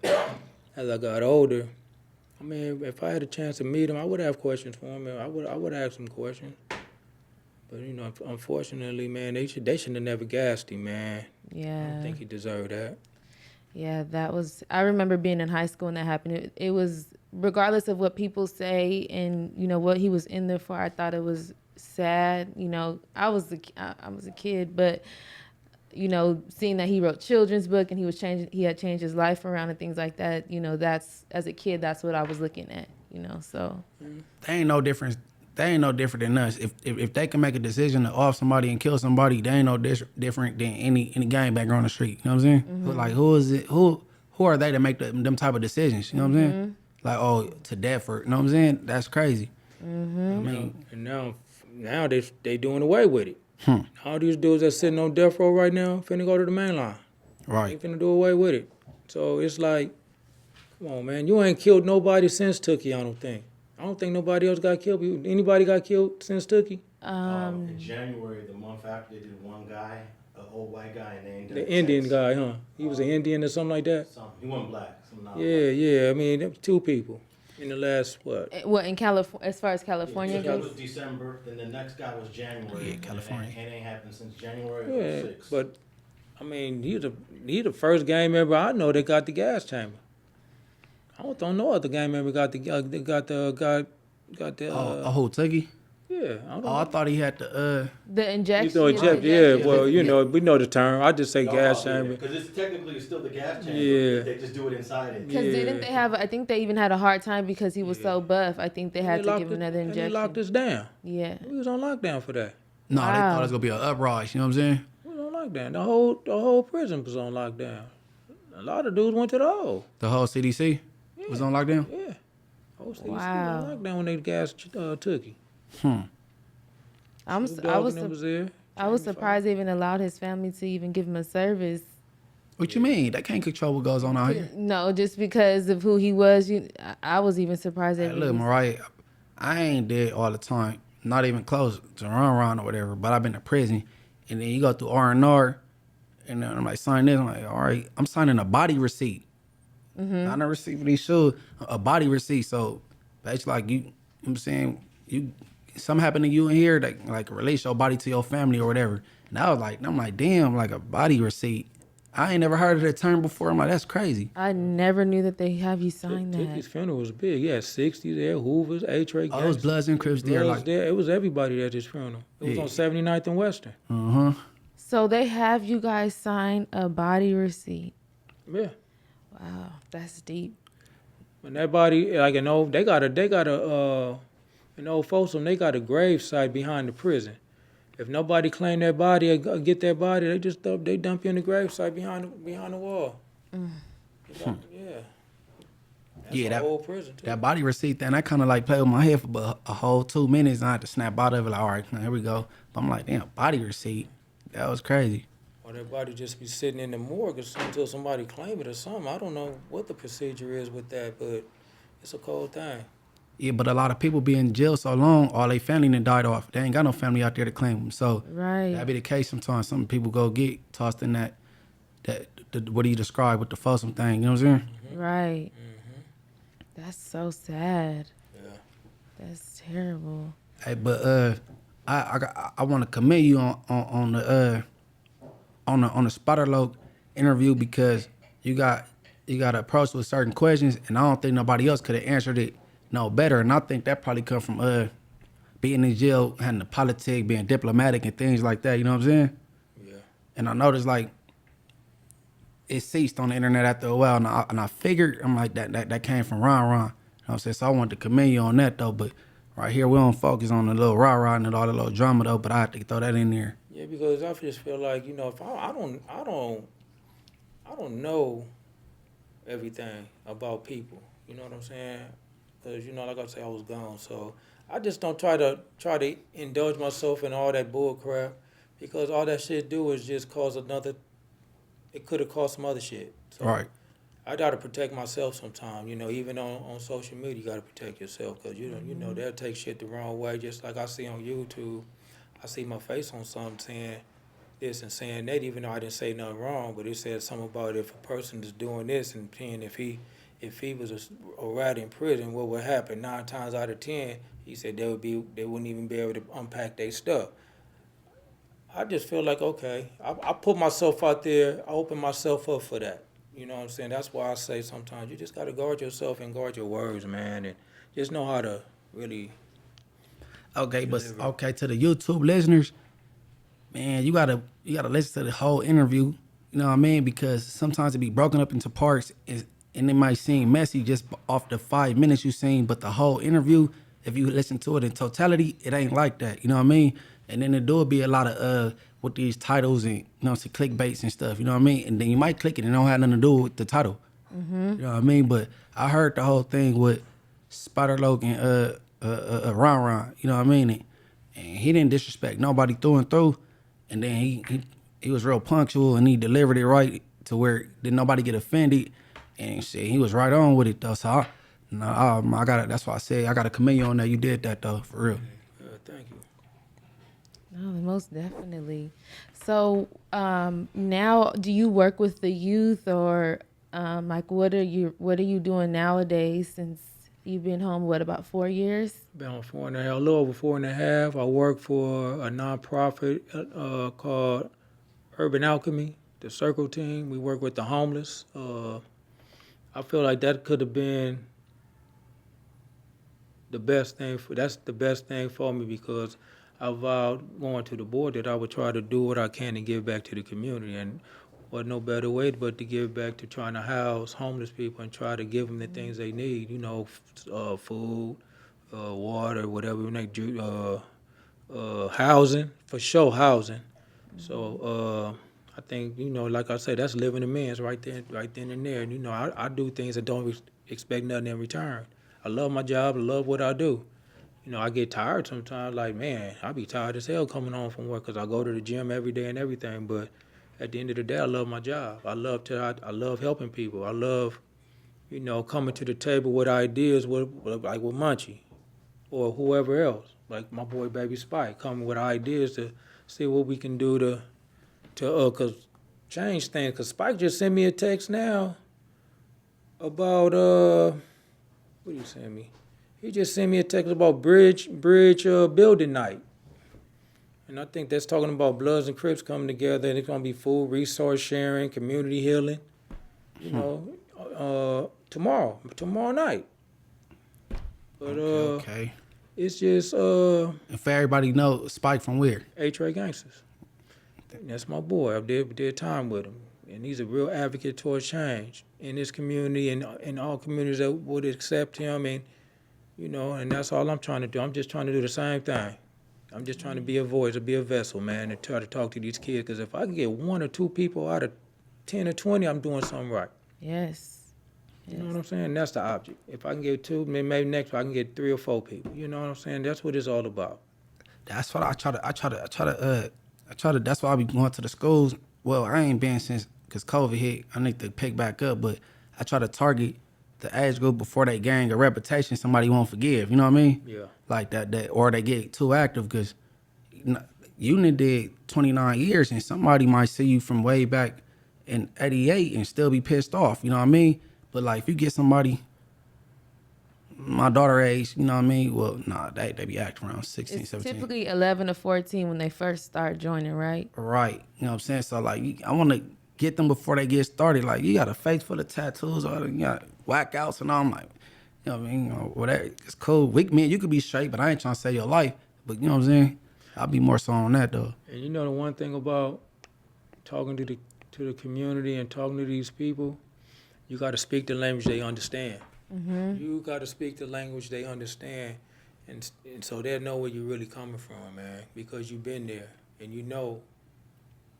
as I got older, I mean, if I had a chance to meet him, I would have questions for him. I would ask him questions. But, you know, unfortunately, man, they shouldn't have never gassed him, man. I yeah. don't think he deserved that. Yeah, that was. I remember being in high school when that happened. It was regardless of what people say and you know what he was in there for. I thought it was sad. You know, I was a kid, but you know, seeing that he wrote children's book and he had changed his life around and things like that. You know, that's as a kid, that's what I was looking at. You know, so They ain't no difference. They ain't no different than us. If they can make a decision to off somebody and kill somebody, they ain't no different than any gangbanger on the street. You know what I'm saying? Like who is it? Who are they to make them type of decisions? You know what I'm saying? Like to death or you know what I'm saying? That's crazy. I mean, And now they doing away with it. All these dudes that's sitting on death row right now finna go to the main line. right. They finna do away with it. So it's like, come on, man. You ain't killed nobody since Tookie, I don't think. I don't think nobody else got killed. Anybody got killed since Tookie? In January, the month after, they did one guy, an old white guy named The Indian guy, huh? He was an Indian or something like that? He went black. Yeah. I mean, there was 2 people in the last, what? what in California? As far as California That goes, was December, then the next guy was January. Yeah, California. And it ain't happened since January Yeah, of 06. but, I mean, he the first gang member I know that got the gas chamber. I don't know other gang member got the who Tuggy? yeah. I don't know. I thought he had the the injection. You know, well, you know, we know the term. I just say gas chamber. Because it's technically still the gas chamber. Yeah. They just do it inside it. Because didn't they have? I think they even had a hard time because he was so buff. I think they had to give him another And injection. they locked us down. Yeah. We was on lockdown for that. No, they Wow. thought it was gonna be an uprise. You know what I'm saying? We was on lockdown. The whole prison was on lockdown. A lot of dudes went to the hole. The whole CDC was on lockdown. Yeah. Whole city was Wow. on lockdown when they gassed Tookie. I Snoop Dogg and them was there. I was surprised they even allowed his family to even give him a service. What you mean? They can't control what goes on out here. No, just because of who he was. I was even surprised that Hey, look, Mariah, I ain't dead all the time. Not even close to Ron or whatever. But I've been to prison, and then you go through R&R, and then I'm like, sign this. I'm like, all right, I'm signing a body receipt. Not a receipt for these shoes, a body receipt. So basically, like you know what I'm saying, something happened to you in here that like release your body to your family or whatever. And I'm like, damn, like a body receipt. I ain't never heard of that term before. I'm like, that's crazy. I never knew that they have you sign Tookie's that. funeral was big. Yeah, 60s there, Hoovers, A-Tray. All those Bloods and Crips there, like, there. It was everybody at his funeral. It was Yeah. on 79th and Western. So they have you guys sign a body receipt. Yeah. Wow, that's deep. When that body, like an old, they got a in Old Folsom, they got a grave site behind the prison. If nobody claim that body or get that body, they dump you in the grave site behind the wall. Yeah. That's Yeah, a that- whole prison too. that body receipt thing, I kind of like played with my head for about a whole 2 minutes. And I had to snap out of it. Like, all right, now here we go. But I'm like, damn, body receipt. That was crazy. Or that body just be sitting in the morgue until somebody claim it or something. I don't know what the procedure is with that, but it's a cold thing. Yeah, but a lot of people be in jail so long, all they family done died off. They ain't got no family out there to claim them. So Right. that be the case sometimes. Some people go get tossed in that what do you describe with the Folsom thing, you know what I'm saying? Right. That's so sad. Yeah. That's terrible. Hey, but I want to commend you on the Spotter Loc interview because you got approached with certain questions, and I don't think nobody else could have answered it no better. And I think that probably come from being in jail, having the politics, being diplomatic, and things like that. You know what I'm saying? Yeah. And I noticed like it ceased on the internet after a while, and I figured I'm like that came from Ron. You know what I'm saying? So I wanted to commend you on that though, but. Right here, we don't focus on the little rah-rah and all the little drama though, but I have to throw that in there. Yeah, because I just feel like, if I don't know everything about people. You know what I'm saying? Because, you know, like I say, I was gone. So I just don't try to indulge myself in all that bull crap, because all that shit do is just cause another, it could have caused some other shit. So Right. I gotta protect myself sometimes, you know, even on social media, you gotta protect yourself, because you know, they'll take shit the wrong way. Just like I see on YouTube, I see my face on something saying this and saying that, even though I didn't say nothing wrong, but it said something about if a person is doing this and seeing if he was a rat in prison, what would happen? 9 times out of 10, he said they wouldn't even be able to unpack their stuff. I just feel like, okay, I put myself out there, I open myself up for that. You know what I'm saying? That's why I say sometimes you just gotta guard yourself and guard your words, man, and just know how to really. Okay, but okay, to the YouTube listeners, man, you gotta listen to the whole interview. You know what I mean? Because sometimes it be broken up into parts, and it might seem messy just off the 5 minutes you seen, but the whole interview, if you listen to it in totality, it ain't like that. You know what I mean? And then there do be a lot of with these titles and, you know, some clickbaits and stuff. You know what I mean? And then you might click it and it don't have nothing to do with the title. You know what I mean? But I heard the whole thing with Spider Logan, Ron. You know what I mean? And he didn't disrespect nobody through and through. And then he was real punctual and he delivered it right to where didn't nobody get offended. And shit, he was right on with it though. So I got that's why I say I got to commend you on that. You did that though, for real. Thank you. No, most definitely. So now, do you work with the youth, or like what are you doing nowadays since you've been home? What, about 4 years? Been on 4.5, a little over 4.5. I work for a nonprofit called Urban Alchemy, the Circle Team. We work with the homeless. I feel like that could have been the best thing for me, because I vowed going to the board that I would try to do what I can to give back to the community, and what no better way but to give back to trying to house homeless people and try to give them the things they need, you know, food, water, whatever, housing, for sure, housing. So I think, you know, like I say, that's living the man's right then and there. And, you know, I do things that don't expect nothing in return. I love my job. I love what I do. You know, I get tired sometimes. Like, man, I be tired as hell coming home from work because I go to the gym every day and everything. But at the end of the day, I love my job. I love helping people. I love, you know, coming to the table with ideas like with Munchie or whoever else, like my boy Baby Spike, coming with ideas to see what we can do to change things. Cause Spike just sent me a text now about what did he send me? He just sent me a text about bridge building night. And I think that's talking about Bloods and Crips coming together, and it's gonna be food, resource sharing, community healing. You know, tomorrow night. But Okay. it's just And for everybody know, Spike from where? A-Tray Gangsters. And that's my boy. I did time with him, and he's a real advocate towards change in this community and in all communities that would accept him. And you know, and that's all I'm trying to do. I'm just trying to do the same thing. I'm just trying to be a voice, to be a vessel, man, and try to talk to these kids. Because if I can get 1 or 2 people out of 10 or 20, I'm doing something right. Yes. You know what I'm saying? That's the object. If I can get 2, maybe next I can get 3 or 4 people. You know what I'm saying? That's what it's all about. That's what I try to. That's why I be going to the schools. Well, I ain't been since because COVID hit. I need to pick back up, but I try to target the age group before they gain a reputation somebody won't forgive. You know what I mean? Yeah. Like that, or they get too active because you did 29 years and somebody might see you from way back in 88 and still be pissed off. You know what I mean? But like if you get somebody my daughter age, you know what I mean? Well, nah, they be acting around 16, It's 17. typically 11 or 14 when they first start joining, right? Right. You know what I'm saying? So, like, I want to get them before they get started. Like, you got a face full of tattoos, or you got whackouts and all. I'm like, you know what I mean? You know, whatever. It's cool. Man, you could be straight, but I ain't trying to save your life. But, you know what I'm saying? I'll be more so on that, though. And you know the one thing about talking to the community and talking to these people, you got to speak the language they understand. Mm-hmm. You got to speak the language they understand, and so they'll know where you're really coming from, man, because you've been there, and you know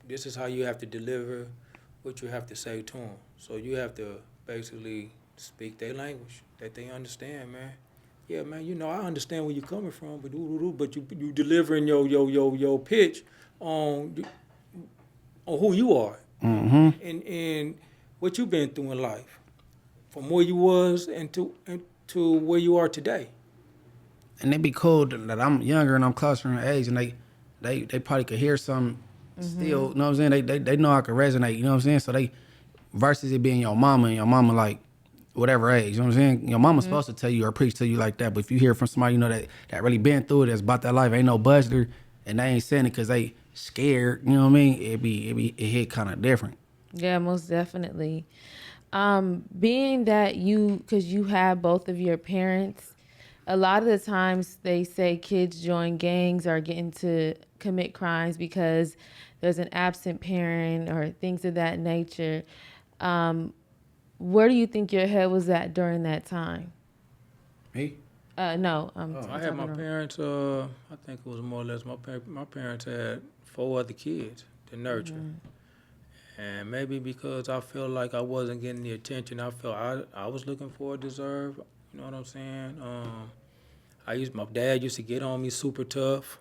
this is how you have to deliver what you have to say to them. So you have to basically speak their language that they understand, man. Yeah, man, you know, I understand where you're coming from, but you delivering your pitch on who you are and what you've been through in life, from where you was and to where you are today. And it'd be cool that I'm younger and I'm closer in age, and they probably could hear something still, you know what I'm saying? They know I could resonate, you know what I'm saying? So they, versus it being your mama and your mama like whatever age, you know what I'm saying? Your mama's supposed to tell you or preach to you like that, but if you hear from somebody, you know, that really been through it, that's about that life, ain't no buster, and they ain't saying it because they scared, you know what I mean? It hit kind of different. Yeah, most definitely. Being that because you have both of your parents, a lot of the times they say kids join gangs or get into commit crimes because there's an absent parent or things of that nature. Where do you think your head was at during that time? Me? No. I had my parents, I think it was more or less, my parents had 4 other kids to nurture. And maybe because I felt like I wasn't getting the attention I felt I was looking for or deserved, you know what I'm saying? My dad used to get on me super tough.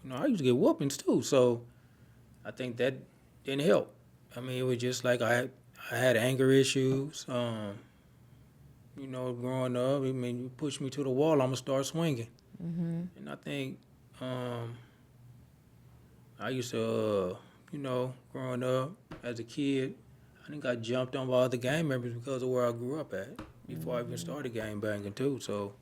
You know, I used to get whoopings too, so I think that didn't help. I mean, it was just like I had anger issues. You know, growing up, I mean, you push me to the wall, I'm gonna start swinging. And I think I used to, you know, growing up as a kid, I think I jumped on by other gang members because of where I grew up at before I even started gang banging too. So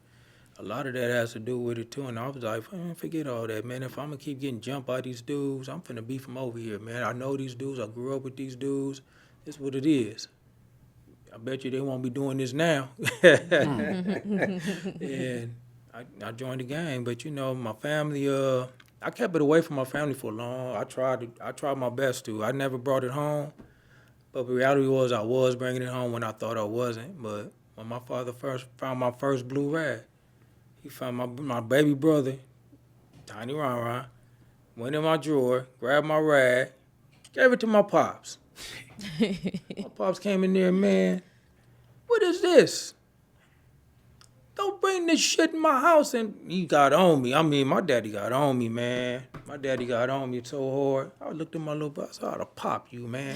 a lot of that has to do with it too. And I was like, man, forget all that, man. If I'm gonna keep getting jumped by these dudes, I'm finna be from over here, man. I know these dudes. I grew up with these dudes. It's what it is. I bet you they won't be doing this now. And I joined the gang, but you know, my family, I kept it away from my family for long. I tried my best to. I never brought it home, but the reality was I was bringing it home when I thought I wasn't. But when my father first found my first blue rag, he found my baby brother, Tiny Ron, went in my drawer, grabbed my rag, gave it to my pops. My pops came in there, man, what is this? Don't bring this shit in my house. And he got on me. I mean, my daddy got on me, man. My daddy got on me so hard. I looked at my little brother, I said, I ought to pop you, man.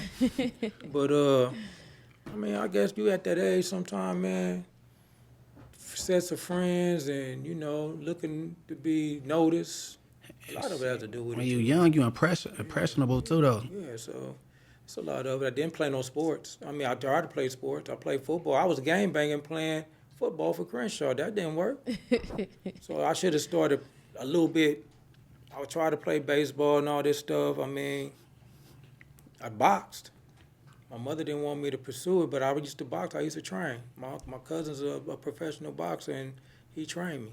But, I mean, I guess you at that age sometime, man. Sets of friends and, you know, looking to be noticed. A lot of it has to do with when it. you young, you impressionable too, though. Yeah, so it's a lot of it. I didn't play no sports. I mean, I tried to play sports. I played football. I was game banging playing football for Crenshaw. That didn't work. So I should have started a little bit. I would try to play baseball and all this stuff. I mean, I boxed. My mother didn't want me to pursue it, but I used to box. I used to train. My cousin's a professional boxer, and he trained me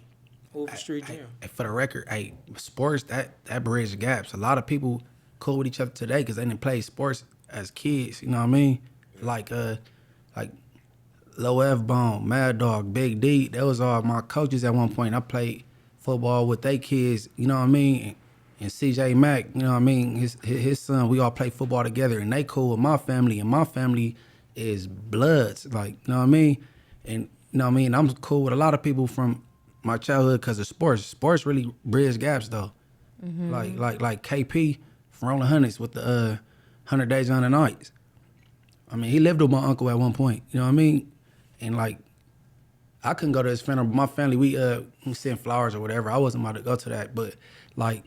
over street gym. For the record, sports, that bridge gaps. A lot of people cool with each other today because they didn't play sports as kids, you know what I mean? Like Low F-Bone, Mad Dog, Big D, that was all my coaches at one point. I played football with they kids, you know what I mean? And CJ Mack, you know what I mean? His son, we all play football together, and they cool with my family, and my family is bloods, like, you know what I mean? And, you know what I mean? I'm cool with a lot of people from my childhood because of sports. Sports really bridge gaps, though. Like KP from Rollin 60s with the 100 Days, 100 Nights. I mean, he lived with my uncle at one point, you know what I mean? And, like, I couldn't go to his funeral, but my family, we sent flowers or whatever. I wasn't about to go to that, but, like,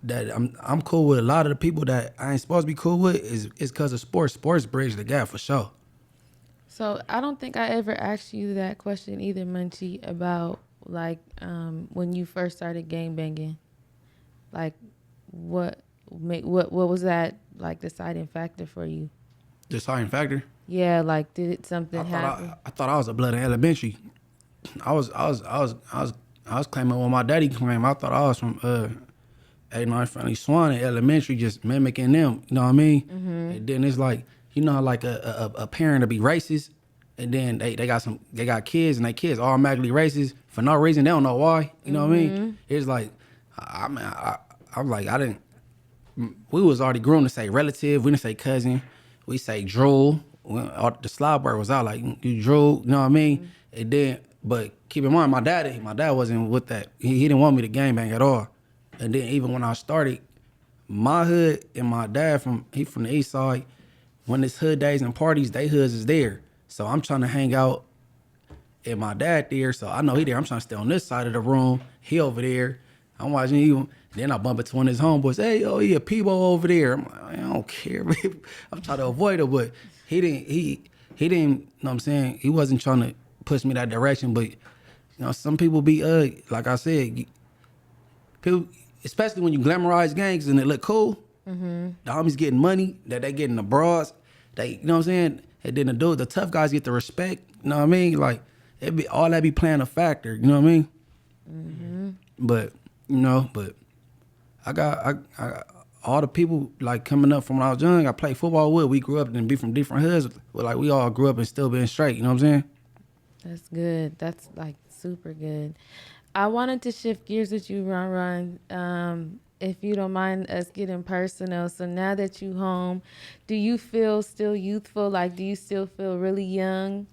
that I'm cool with a lot of the people that I ain't supposed to be cool with is because of sports. Sports bridge the gap for sure. So I don't think I ever asked you that question either, Munchie, about like when you first started gang banging. Like what was that like deciding factor for you? Deciding factor? Yeah, like did something happen? I thought I was a blood in elementary. I was claiming what my daddy claimed. I thought I was from 89 Friendly Swan in elementary, just mimicking them, you know what I mean? Mm-hmm. And then it's like, you know, like a parent to be racist, and then they got kids, and they kids automatically racist for no reason. They don't know why, you know what I mean? It's like, we was already groomed to say relative, we didn't say cousin, we say drool, when all the slide bar was out, like you drew, you know what I mean? And then, but keep in mind, my dad wasn't with that. He didn't want me to gangbang at all. And then even when I started, my hood and my dad from the east side, when it's hood days and parties, they hoods is there. So I'm trying to hang out and my dad there, so I know he there. I'm trying to stay on this side of the room. He over there. I'm watching you. Then I bump into one of his homeboys. Hey, oh yeah, Peebo over there. I'm like, I don't care, baby. I'm trying to avoid it, but he didn't. He didn't. You know what I'm saying? He wasn't trying to push me that direction. But you know, some people be like I said, people, especially when you glamorize gangs and it look cool. The homies getting money that they getting the bras. They, you know what I'm saying? And then the tough guys get the respect. You know what I mean? Like it be all that be playing a factor. You know what I mean? But you know, I got all the people like coming up from when I was young. I played football with. We grew up and be from different hoods. But like we all grew up and still being straight. You know what I'm saying? That's good. That's like super good. I wanted to shift gears with you, Ron. If you don't mind us getting personal. So now that you home, do you feel still youthful? Like, do you still feel really young?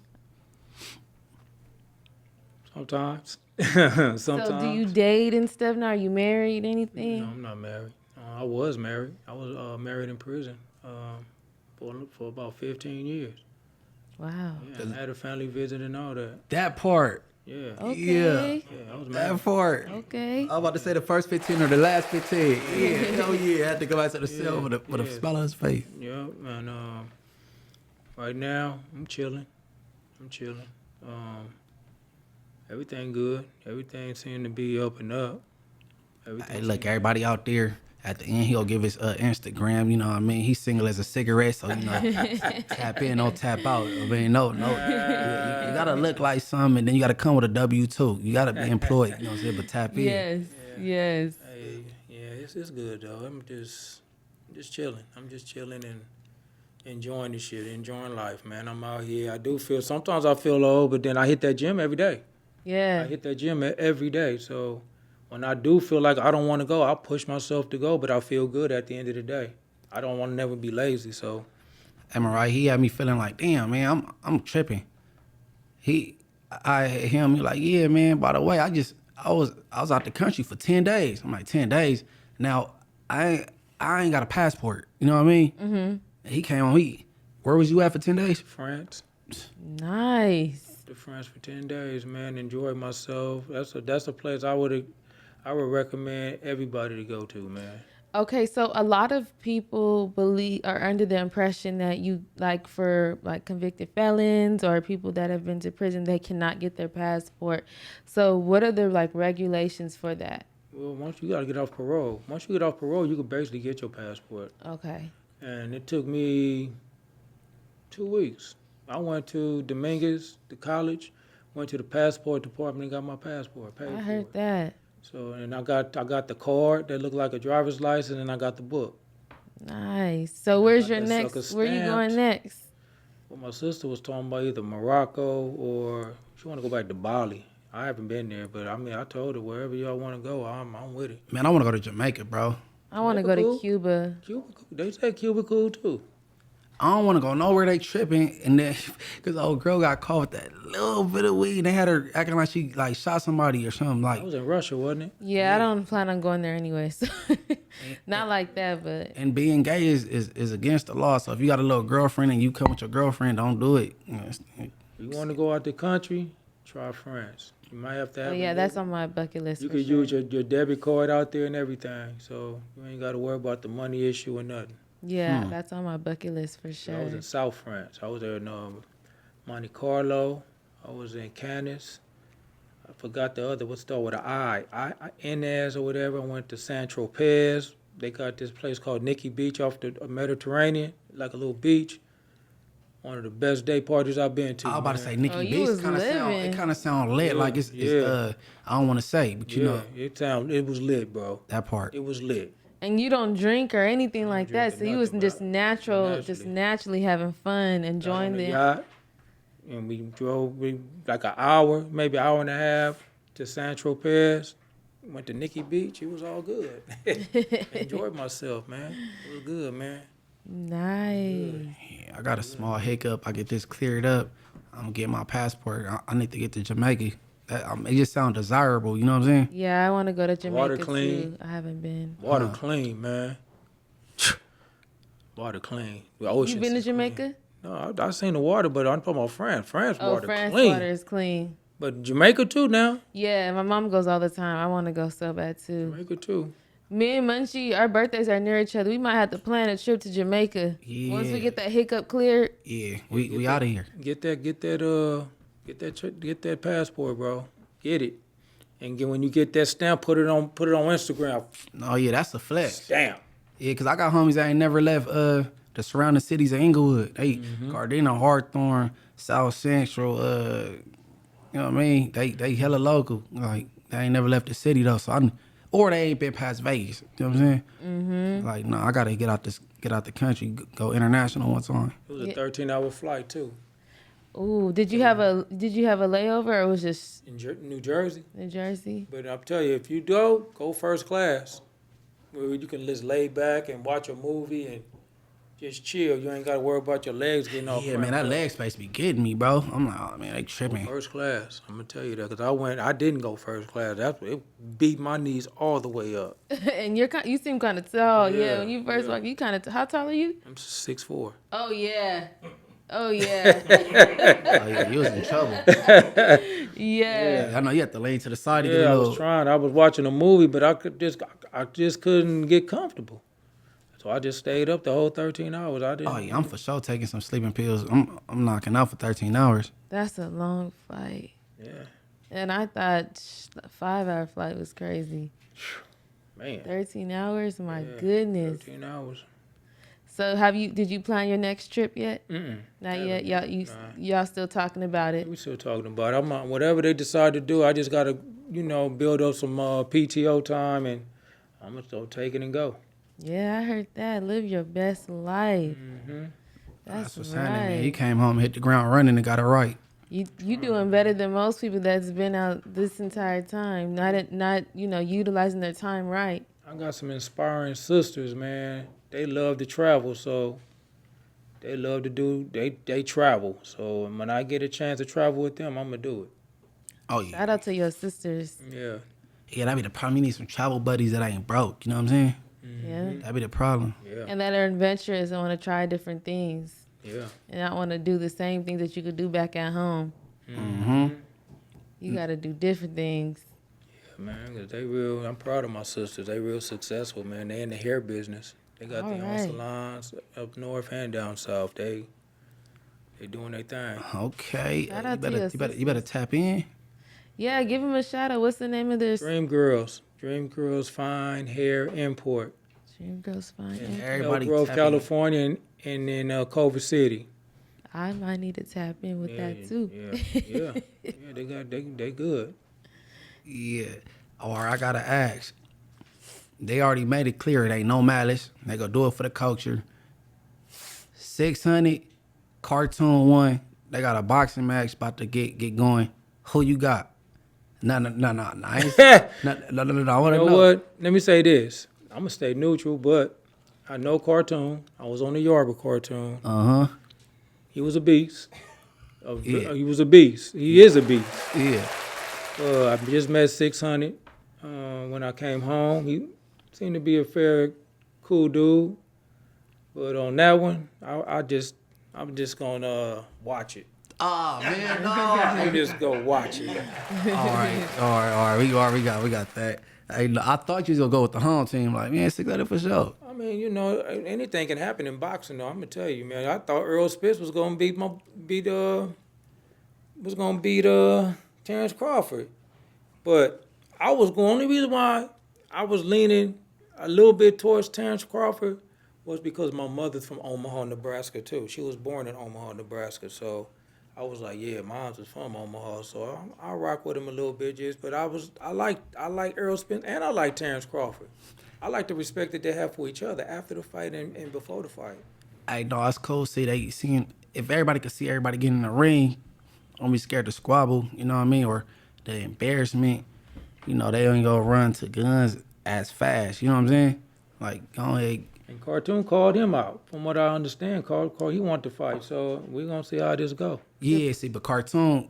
Sometimes. Sometimes. So do you date and stuff now? Are you married, anything? No, I'm not married. I was married. I was married in prison for about 15 years. Wow. Yeah, I had a family visit and all that. That part. Yeah. Okay. Yeah, I was married. That part. Okay. I was about to say the first 15 or the last 15. Yeah, hell yeah. I had to go back to the cell with a smile on his face. Yeah, and right now I'm chilling. Everything good. Everything seemed to be up and up. Hey, look, everybody out there, at the end, he'll give his Instagram, you know what I mean? He's single as a cigarette, so, you know, tap in, don't tap out. I mean, no. You got to look like something, and then you got to come with a W-2. You got to be employed, you know what I'm saying? But tap in. Yes. Hey, yeah, it's good, though. I'm just chilling. I'm just chilling and enjoying the shit, enjoying life, man. I'm out here. Sometimes I feel old, but then I hit that gym every day. Yeah. I hit that gym every day, so when I do feel like I don't want to go, I push myself to go, but I feel good at the end of the day. I don't want to never be lazy, so. Hey, Mariah, he had me feeling like, damn, man, I'm tripping. I hear him like, yeah, man, by the way, I was out the country for 10 days. I'm like, 10 days? Now, I ain't got a passport, you know what I mean? Mm-hmm. He came on, where was you at for 10 days? France. Nice. To France for 10 days, man, enjoy myself. That's a place I would recommend everybody to go to, man. Okay, so a lot of people are under the impression that you for convicted felons or people that have been to prison, they cannot get their passport. So what are the regulations for that? Well, once you gotta get off parole. Once you get off parole, you can basically get your passport. Okay. And it took me 2 weeks. I went to Dominguez, the college, went to the passport department and got my passport. Paid I for heard it. that. So, and I got the card that looked like a driver's license, and I got the book. Nice. So where's your that next? sucker Where you going stamped. next? Well, my sister was talking about either Morocco or she want to go back to Bali. I haven't been there, but I mean, I told her wherever y'all want to go, I'm with it. Man, I want to go to Jamaica, bro. I want to go to cool. Cuba. Cuba, they say Cuba cool too. I don't want to go nowhere they tripping, and then because the old girl got caught with that little bit of weed, they had her acting like she shot somebody or something. Like I was in Russia, wasn't it? Yeah, I don't plan on going there anyway. So not like that, but and being gay is against the law. So if you got a little girlfriend and you come with your girlfriend, don't do it. You know, If you want to go out the country, try France. You might have to have. that's on my bucket list. You for could sure. use your debit card out there and everything, so you ain't got to worry about the money issue or nothing. Yeah, that's on my bucket list for I sure. was in South France. I was there in Monte Carlo. I was in Cannes. I forgot the other. What start with an I? Inez or whatever. I went to Saint Tropez. They got this place called Nikki Beach off the Mediterranean, like a little beach. One of the best day parties I've been to. I was about to say Nikki you Beach was kind of sound lit. Yeah, like it's I don't want to say, but you know it was lit, bro. that part. It was lit. And you don't drink or anything like that, so drinking you was nothing, just bro. naturally having fun, enjoying On the the. yacht, and we drove like an hour, maybe an hour and a half to Saint Tropez. Went to Nikki Beach. It was all good. Enjoyed myself, man. It was good, man. Nice. Yeah, I got a small hiccup. I get this cleared up. I'm gonna get my passport. I need to get to Jamaica. It just sounds desirable. You know what I'm saying? Yeah, I want to go to Jamaica Water clean. too. I haven't been. Water clean, man. Water clean. The ocean. You been to Jamaica? No, I seen the water, but I'm talking about France. France water France clean. water is clean. But Jamaica too now. Yeah, my mom goes all the time. I want to go so bad too. Jamaica too. Me and Munchie, our birthdays are near each other. We might have to plan a trip to Jamaica. Yeah. Once we get that hiccup cleared. Yeah, we out of here. Get that passport, bro. Get it. And when you get that stamp, put it on Instagram. Oh yeah, that's a flex. Stamp. Yeah, cause I got homies that ain't never left the surrounding cities of Inglewood. They Gardena, Hawthorne, South Central. You know what I mean? They hella local. Like they ain't never left the city though. So or they ain't been past Vegas. You know what I'm saying? Mm-hmm. Like no, I gotta get out the country, go international one time. It was a 13-hour flight too. Ooh, did you have a layover or it was just In New Jersey. New Jersey? But I'll tell you, if you go first class, where you can just lay back and watch a movie and just chill. You ain't got to worry about your legs getting all Yeah, man, that leg space be getting me, bro. I'm like, oh man, they tripping. First class. I'm gonna tell you that because I didn't go first class. It beat my knees all the way up. And you seem kind of tall. Yeah, Yeah, when you first walk, you kind of. How tall are you? I'm 6'4". Oh yeah. Oh yeah. Oh yeah, you was in trouble. Yeah. I know you have to lean to the side to get Yeah, a I little. was trying. I was watching a movie, but I just couldn't get comfortable. So I just stayed up the whole 13 hours. I didn't. Oh yeah, I'm for sure taking some sleeping pills. I'm knocking out for 13 hours. That's a long flight. Yeah, And I thought a 5-hour flight was crazy. man. 13 hours? My Yeah, goodness. 13 hours. So did you plan your next trip yet? Mm-mm. Not yet. Y'all still talking about it? We still talking about it. Whatever they decide to do, I just gotta, build up some PTO time, and I'm gonna start taking and go. Yeah, I heard that. Live your best life. Mm-hmm. That's what's right. happening, man. He came home, hit the ground running, and got it right. You doing better than most people that's been out this entire time. Not utilizing their time right. I got some inspiring sisters, man. They love to travel, so they love to do. They travel, so when I get a chance to travel with them, I'm gonna do it. Oh yeah, Shout out to your sisters. Yeah. yeah. That be the problem. You need some travel buddies that ain't broke. You know what I'm saying? Yeah. That be the problem. Yeah. And that are adventurous and want to try different things. Yeah. And not want to do the same things that you could do back at home. Mm-hmm. You got to do different things. Man, 'cause I'm proud of my sisters. They real successful, man. They in the hair business. They got their own Alright. salons up north and down south. They doing their thing. Okay. Shout out to your You better tap in. Yeah, give them a shout out. What's the name of this? Dream Girls Fine Hair Import. Dream Girls Fine. In Everybody Elk Grove, tap in. California, and in Culver City. I might need to tap in with that too. Yeah. They good. Yeah. Or I gotta ask. They already made it clear it ain't no malice. They gonna do it for the culture. 600 cartoon one. They got a boxing match about to get going. Who you got? No. I wanna You know know. what? Let me say this. I'm gonna stay neutral, but I know cartoon. I was on the Yarber cartoon. Uh-huh. He was a beast. Yeah. He was a beast. He is a beast. Yeah. I just met 600 when I came home. He seemed to be a fair, cool dude. But on that one, I'm just gonna watch it. Oh man, no. I'm just gonna watch it. All right. We got that. Hey, I thought you was gonna go with the home team. Like, man, 600 for sure. I mean, anything can happen in boxing, though. I'm gonna tell you, man. I thought Earl Spitz was gonna beat Terrence Crawford, but only reason why I was leaning a little bit towards Terrence Crawford was because my mother's from Omaha, Nebraska too. She was born in Omaha, Nebraska, so I was like, yeah, mom's is from Omaha, so I rock with him a little bit, but I like Earl Spitz and I like Terrence Crawford. I like the respect that they have for each other after the fight and before the fight. Hey, no, it's cool. See, if everybody could see everybody getting in the ring, don't be scared to squabble, you know what I mean? Or the embarrassment, they ain't gonna run to guns as fast, you know what I'm saying? Like, go ahead, And Cartoon called him out. From what I understand, he wanted to fight. So we're gonna see how this go. Yeah, see, but Cartoon,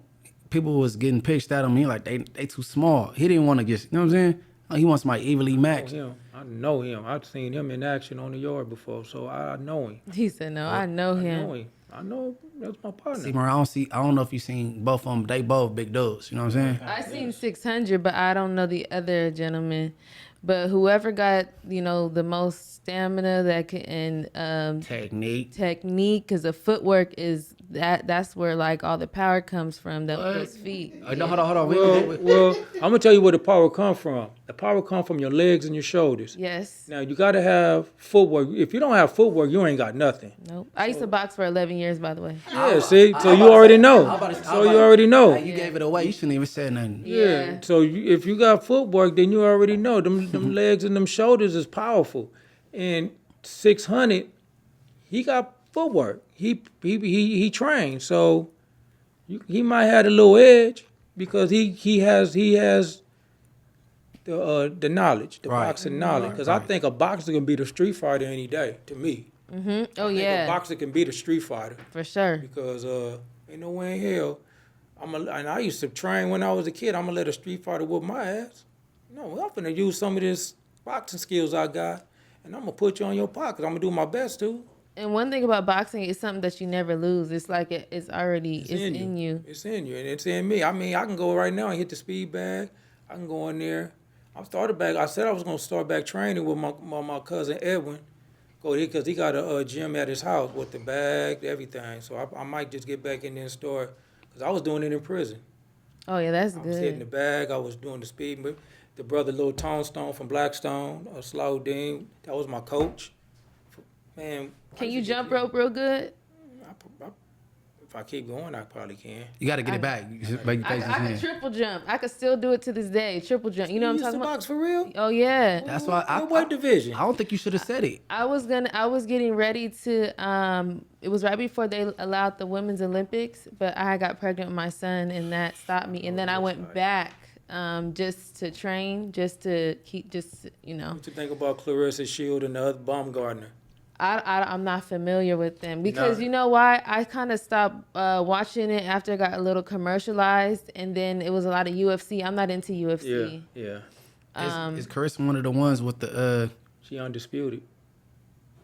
people was getting pitched at him. He like, they too small. He didn't want to get, you know what I'm saying? He wants somebody evenly matched. I know him. I've seen him in action on the yard before, so I know him. He said, "No, I know him." I know that's my partner. See, Mar, I don't know if you seen both of them. They both big dudes. You know what I'm saying? I seen 600, but I don't know the other gentleman. But whoever got, the most stamina that can Technique. because the footwork is that's where like all the power comes from. Those feet. No, hold on. Well, I'm gonna tell you where the power come from. The power come from your legs and your shoulders. Yes. Now you gotta have footwork. If you don't have footwork, you ain't got nothing. Nope. I used to box for 11 years, by the way. Yeah, see, so you already know. You already know. You gave it away. You shouldn't even say nothing. Yeah. So if you got footwork, then you already know them legs and them shoulders is powerful. And 600, he got footwork. He trained, so he might have a little edge because he has the knowledge, the boxing knowledge. Because I think a boxer can beat a street fighter any day. To me, Oh I think a boxer can beat a street fighter for sure. because ain't no way in hell. And I used to train when I was a kid. I'm gonna let a street fighter whoop my ass. No, I'm gonna use some of this boxing skills I got, and I'm gonna put you on your pocket. I'm gonna do my best to. And one thing about boxing is something that you never lose. It's like it's already in you. It's in you, and it's in me. I mean, I can go right now and hit the speed bag. I can go in there. I said I was gonna start back training with my cousin Edwin. Go here because he got a gym at his house with the bag, everything. So I might just get back in there and start because I was doing it in prison. Oh yeah, that's I good. was hitting the bag. I was doing the speed. But the brother Lil Tombstone from Blackstone, Slauddin, that was my coach. Man, Can you jump rope real good? If I keep going, I probably can. You got to get it back. I could triple jump. I could still do it to this day. Triple jump. You know what I'm talking about? Box for real? Oh yeah. That's why What weight division? I don't think you should have said it. I was getting ready to it was right before they allowed the women's Olympics, but I got pregnant with my son and that stopped me. And then I went back just to train, just to keep What you think about Clarissa Shield and the other Baumgartner? I'm not familiar with them because you know why? I kind of stopped watching it after it got a little commercialized, and then it was a lot of UFC. I'm not into UFC. Yeah. Is Carissa one of the ones with the She undisputed.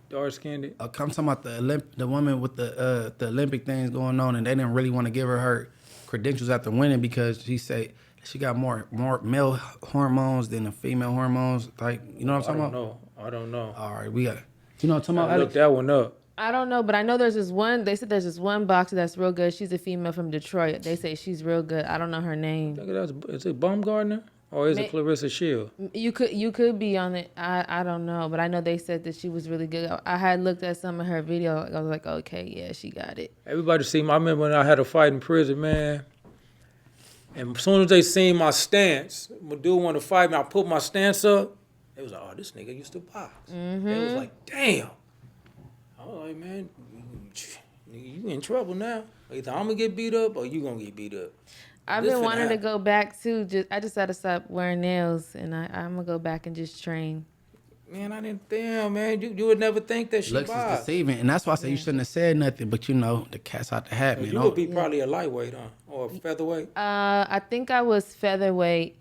Dark skinned. I'm talking about the woman with the Olympic things going on, and they didn't really want to give her credentials after winning because she said she got more male hormones than the female hormones. Like, you know what I'm talking about? I don't know. All right, we got. You know what I'm talking about? I looked that one up. I don't know, but I know there's this one. They said there's this one boxer that's real good. She's a female from Detroit. They say she's real good. I don't know her name. Is it Baumgartner or is it Clarissa Shield? You could be on it. I don't know, but I know they said that she was really good. I had looked at some of her video. I was like, okay, yeah, she got it. Everybody see me. I remember when I had a fight in prison, man. And as soon as they seen my stance, my dude wanted to fight me. I put my stance up. They was like, oh, this nigga used to box. They was like, damn. I was like, man, you in trouble now. Either I'm gonna get beat up or you gonna get beat up. I've been wanting to go back too. I just had to stop wearing nails, and I'm gonna go back and just train. Man, I didn't. Damn, man, you would never think that she Looks is boxed. deceiving, and that's why I say you shouldn't have said nothing. But the cat's out the hat, man. You would be probably a lightweight, huh, or a featherweight. I think I was featherweight.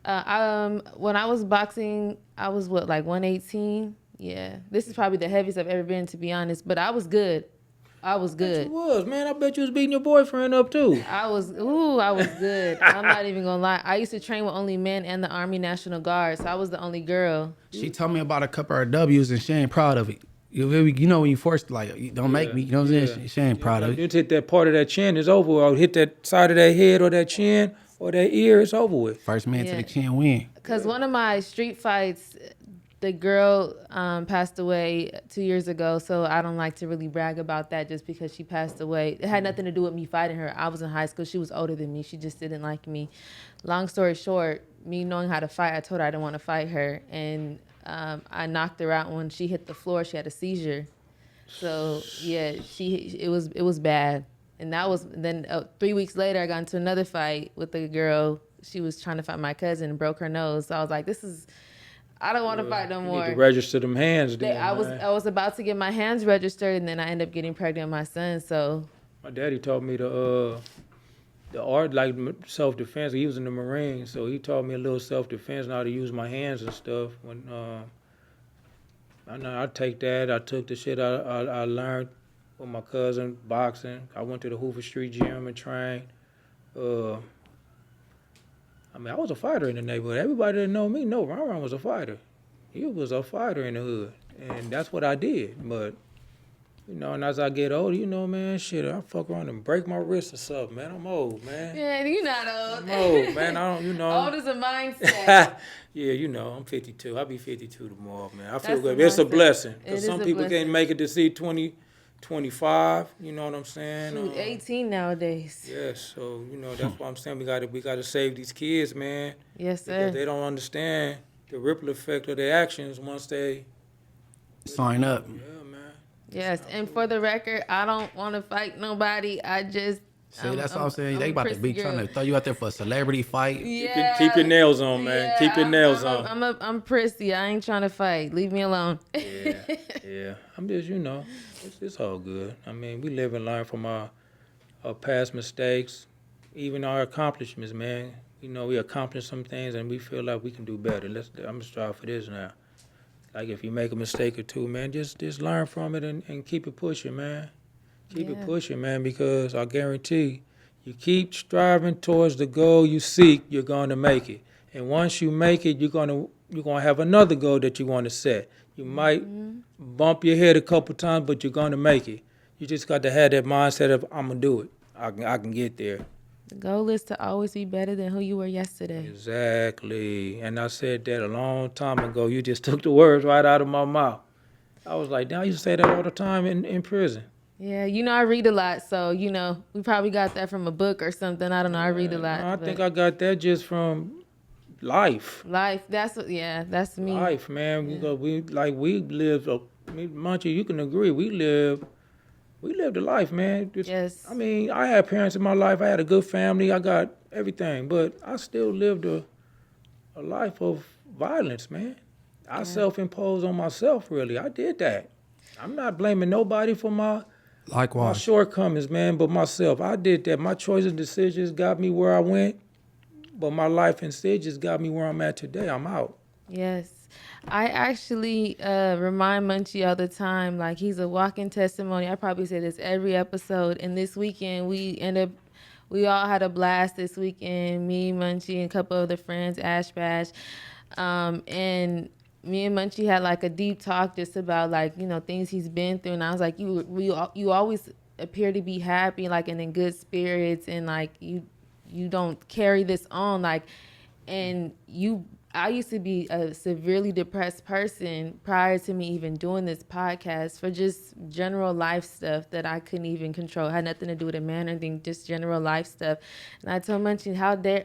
When I was boxing, I was like 118. Yeah, this is probably the heaviest I've ever been, to be honest. But I was good. I was good. You was, man. I bet you was beating your boyfriend up too. I was good. I'm not even gonna lie. I used to train with only men and the Army National Guard, so I was the only girl. She told me about a couple of her W's, and she ain't proud of it. You know when you forced, like, you don't make me, you know what I'm saying? She ain't proud of it. You hit that part of that chin, it's over with. Or hit that side of that head or that chin or that ear, it's over with. First man to the chin win. Because one of my street fights, the girl passed away 2 years ago, so I don't like to really brag about that just because she passed away. It had nothing to do with me fighting her. I was in high school. She was older than me. She just didn't like me. Long story short, me knowing how to fight, I told her I didn't want to fight her. And I knocked her out. When she hit the floor, she had a seizure. So, yeah, it was bad. And that was, then 3 weeks later, I got into another fight with a girl. She was trying to fight my cousin and broke her nose. So I was like, I don't want to fight no You more. need to register them hands then, I was about to get my hands registered, and then I ended up getting pregnant with my son. So My daddy taught me the art, like self-defense. He was in the Marines, so he taught me a little self-defense and how to use my hands and stuff. When I take that. I took the shit I learned with my cousin, boxing. I went to the Hoover Street Gym and trained. I was a fighter in the neighborhood. Everybody that know me know Ron was a fighter. He was a fighter in the hood, and that's what I did. But, and as I get older, man, shit, I fuck around and break my wrist or something, man. I'm old, man. yeah, you're not old. I'm old, man. I don't, Old is a mindset. Yeah, I'm 52. I'll be 52 tomorrow, man. I feel That's good. the It's a mindset. blessing. It Because is some a people blessing. can't make it to see 20, 25. You know what I'm saying? Shoot, 18 nowadays. Yes, so that's why I'm saying we gotta save these kids, man. Yes, Because sir. they don't understand the ripple effect of their actions once they Sign up. yeah, man. Yes, and for the record, I don't want to fight nobody. I just See, that's what I'm saying. They I'm a about to be prissy trying girl. to throw you out there for a celebrity fight. Yeah, Keep your nails on, man. yeah, Keep your nails on. I'm prissy. I ain't trying to fight. Leave me alone. Yeah. I'm just, it's all good. I mean, we live and learn from our past mistakes, even our accomplishments, man. We accomplished some things and we feel like we can do better. I'm gonna strive for this now. Like if you make a mistake or two, man, just learn from it and keep it pushing, man. Keep it pushing, man, because I guarantee you keep striving towards the goal you seek, you're going to make it. And once you make it, you're gonna have another goal that you want to set. You might bump your head a couple times, but you're going to make it. You just got to have that mindset of I'm gonna do it. I can get there. The goal is to always be better than who you were yesterday. Exactly. And I said that a long time ago. You just took the words right out of my mouth. I was like, damn, I used to say that all the time in prison. Yeah, I read a lot, so we probably got that from a book or something. I don't know. I read a lot. I but think I got that just from life. life. That's me. Life, man. We lived. Munchie, you can agree. We lived a life, man. Yes. I mean, I had parents in my life. I had a good family. I got everything, but I still lived a life of violence, man. I self-imposed on myself. Really, I did that. I'm not blaming nobody for my Likewise. shortcomings, man, but myself. I did that. My choices and decisions got me where I went, but my life instead just got me where I'm at today. I'm out. Yes. I actually remind Munchie all the time, like he's a walking testimony. I probably say this every episode. And this weekend, we all had a blast this weekend. Me, Munchie, and a couple of the friends, Ash Bash. And me and Munchie had like a deep talk just about like, things he's been through. And I was like, you always appear to be happy, like, and in good spirits. And like, you don't carry this on. Like, and I used to be a severely depressed person prior to me even doing this podcast for just general life stuff that I couldn't even control. It had nothing to do with a man or anything, just general life stuff. And I told Munchie,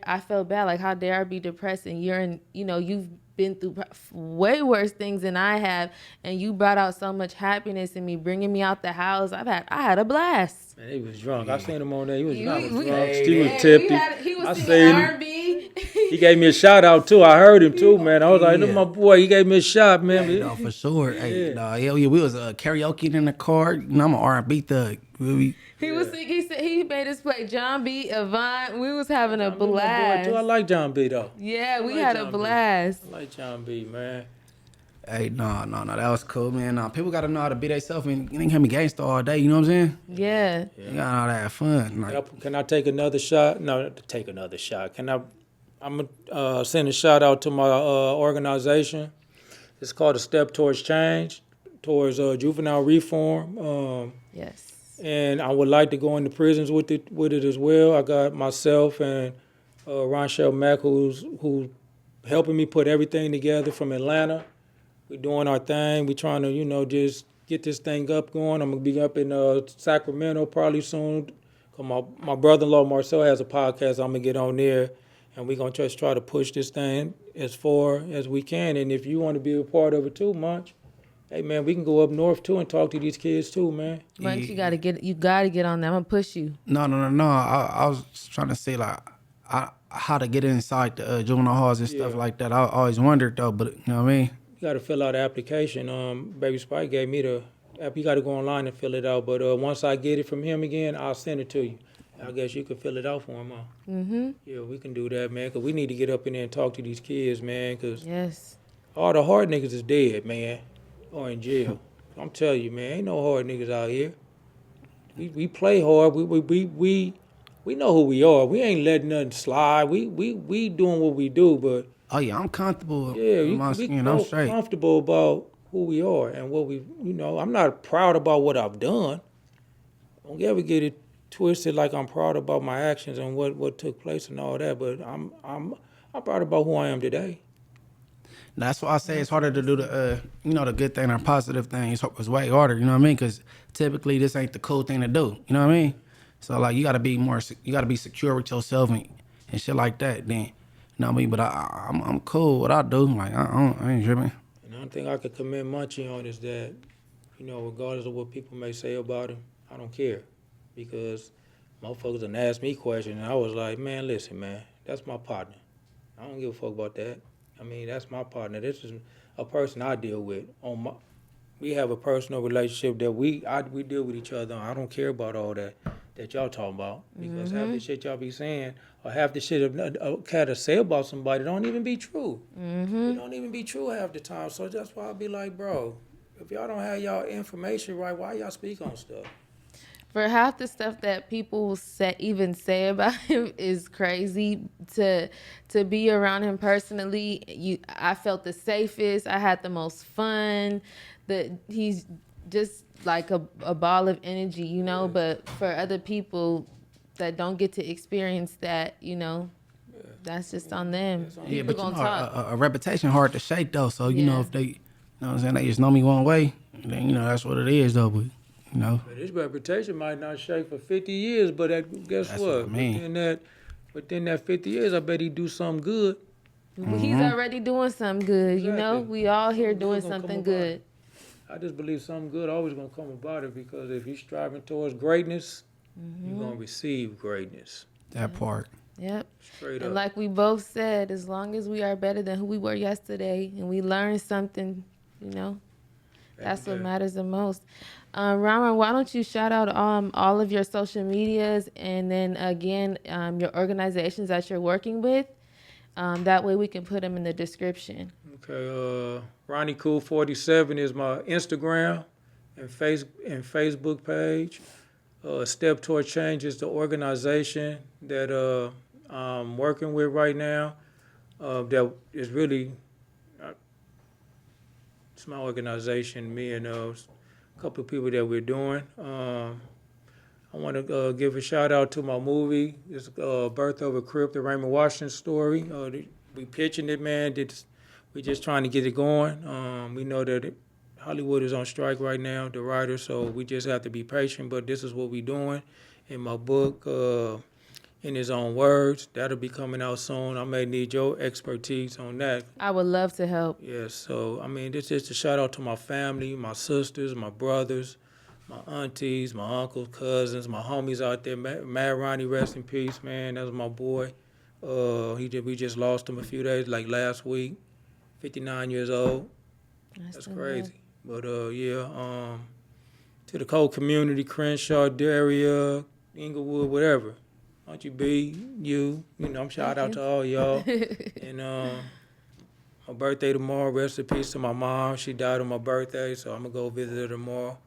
I felt bad. Like, how dare I be depressed? And you've been through way worse things than I have. And you brought out so much happiness in me, bringing me out the house. I had a blast. Man, he was drunk. I seen him on there. He was drunk. He was Yeah, tipsy. he was I singing seen him. R&B. He gave me a shout out too. I heard him too, man. I was like, "Look, my boy." He gave me a shot, man. Hey, no, for sure. Hey, no, hell yeah, we was karaoke in the car. I'm an R&B thug. He was singing. He said he made us play John B. Avant. We was having a My boy blast. too. I like John B though. Yeah, we like had John a B. blast. I like John B, man. Hey, no, that was cool, man. People got to know how to be themselves and you ain't have me gangster all day, you know what I'm saying? Yeah. You got to know how to have fun. Like, Can I take another shot? No, take another shot. I'm gonna send a shout out to my organization. It's called A Step Towards Change, towards juvenile reform. Yes. And I would like to go into prisons with it as well. I got myself and Ronshell Mack, who's helping me put everything together from Atlanta. We're doing our thing. We're trying to, just get this thing up going. I'm gonna be up in Sacramento probably soon. Cause my brother-in-law Marcel has a podcast. I'm gonna get on there, and we're gonna just try to push this thing as far as we can. And if you want to be a part of it too, Munch, hey man, we can go up north too and talk to these kids too, man. Munch, you gotta get on that. I'm gonna push you. No. I was just trying to say, like, how to get inside the juvenile halls and stuff like that. I always wondered though, but you know what I mean. You got to fill out the application. Baby Spike gave me the app. You got to go online and fill it out. But once I get it from him again, I'll send it to you. I guess you can fill it out for him, huh? Mm-hmm. Yeah, we can do that, man, because we need to get up in there and talk to these kids, man, because all the hard niggas is dead, man, or in jail. I'm telling you, man, ain't no hard niggas out here. We play hard. We know who we are. We ain't letting nothing slide. We doing what we do, but Oh yeah, I'm comfortable. yeah, with my skin. I'm straight. comfortable about who we are and what we, I'm not proud about what I've done. Don't ever get it twisted like I'm proud about my actions and what took place and all that, but I'm proud about who I am today. That's why I say it's harder to do the, the good thing or positive thing. It's way harder, you know what I mean? Because typically this ain't the cool thing to do, you know what I mean? So like you gotta be secure with yourself and shit like that. Then, you know what I mean? But I'm cool with what I do. Like I ain't tripping. And one thing I could commend Munchie on is that, regardless of what people may say about him, I don't care, because motherfuckers done asked me questions and I was like, man, listen, man, that's my partner. I don't give a fuck about that. I mean, that's my partner. This is a person I deal with. We have a personal relationship that we deal with each other. I don't care about all that y'all talking about, because half the shit y'all be saying or half the shit a cat to say about somebody don't even be true. It don't even be true half the time. So that's why I be like, bro, if y'all don't have y'all information right, why y'all speak on stuff? For half the stuff that people say about him is crazy. To be around him personally, I felt the safest. I had the most fun. He's just like a ball of energy, But for other people that don't get to experience that, that's just on them. Yeah, People but gonna talk. A reputation hard to shake though. So if they, what I'm saying, they just know me one way, then that's what it is though. But But his reputation might not shake for 50 years, but guess That's what? what I mean. Within that 50 years, I bet he do something good. He's already doing something good, Exactly. We all here Something doing good gonna something come about good. it. I just believe something good always gonna come about it, because if you're striving towards greatness, you're gonna receive greatness. that part. Yep. Straight And up. like we both said, as long as we are better than who we were yesterday and we learn something, that's what matters the most. Raymond, why don't you shout out all of your social medias, and then again, your organizations that you're working with. That way we can put them in the description. Okay, Ronnie Cool 47 is my Instagram and Facebook page. Step Toward Change is the organization that I'm working with right now. That is really, it's my organization, me and a couple of people that we're doing. I want to give a shout out to my movie. It's Birth of a Crip, the Raymond Washington story. We pitching it, man. We just trying to get it going. We know that Hollywood is on strike right now, the writers, so we just have to be patient. But this is what we're doing. In my book, In His Own Words, that'll be coming out soon. I may need your expertise on that. I would love to help. Yes, so I mean, this is a shout out to my family, my sisters, my brothers, my aunties, my uncles, cousins, my homies out there. Mad Ronnie, rest in peace, man. That was my boy. We just lost him a few days, like last week. 59 years old. That's crazy. But to the Cole community, Crenshaw, Daria, Inglewood, whatever. Munchie B, I'm shout out to all y'all. And my birthday tomorrow, rest in peace to my mom. She died on my birthday, so I'm gonna go visit her tomorrow.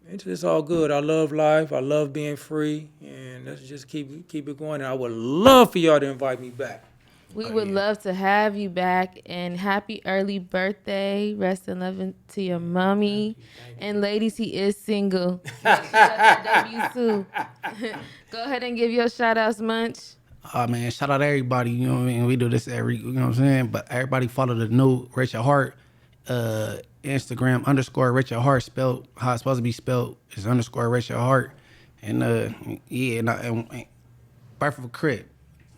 It's all good. I love life. I love being free, and let's just keep it going. And I would love for y'all to invite me back. We would love to have you back, and happy early birthday. Rest in love to your mommy. Thank you. And ladies, he is single. She got your debut too. Go ahead and give your shout outs, Munch. Oh man, shout out to everybody, you know what I mean? We do this every, you know what I'm saying? But everybody follow the new Rachel Hart, Instagram _Rachel Hart, spelled how it's supposed to be spelled is _Rachel Hart. And Birth of a Crip.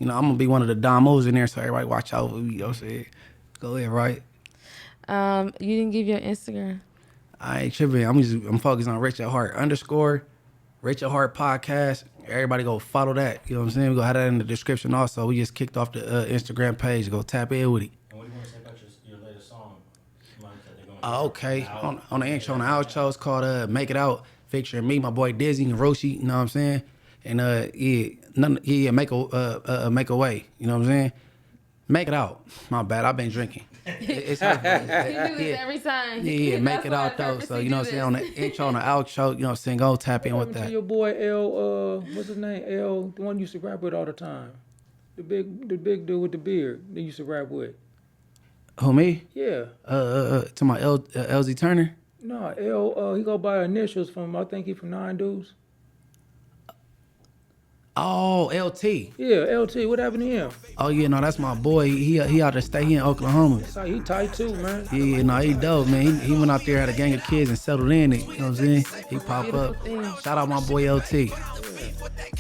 I'm gonna be one of the domos in there, so everybody watch out for me, saying? Go ahead, right? You didn't give your Instagram. I ain't tripping. I'm focused on Rachel Hart _ Rich at Heart Podcast. Everybody go follow that. You know what I'm saying? We gonna have that in the description also. We just kicked off the Instagram page. Go tap in with it. And what do you want to say about your latest song? Okay. On the intro, on the outro, it's called Make It Out, featuring me, my boy Dizzy and Roshi, you know what I'm saying? And make a way, you know what I'm saying? Make it out. My bad, I've been drinking. It's You do this every time. Yeah, make it out though. So you know what I'm saying? On the intro, on the outro, you know what I'm saying? Go tap in with that. Your boy L, what's his name? L, the one you used to rap with all the time. The big dude with the beard they used to rap with. Who, me? Yeah. To my LZ Turner? No, L, he go by initials from, I think he from 9 Dudes. Oh, LT. Yeah, LT, what happened to him? Oh yeah, no, that's my boy. He out there stay here in Oklahoma. He tight too, man. Yeah, no, he dope, man. He went out there, had a gang of kids and settled in it. You know what I'm saying? He pop up. Shout out my boy LT.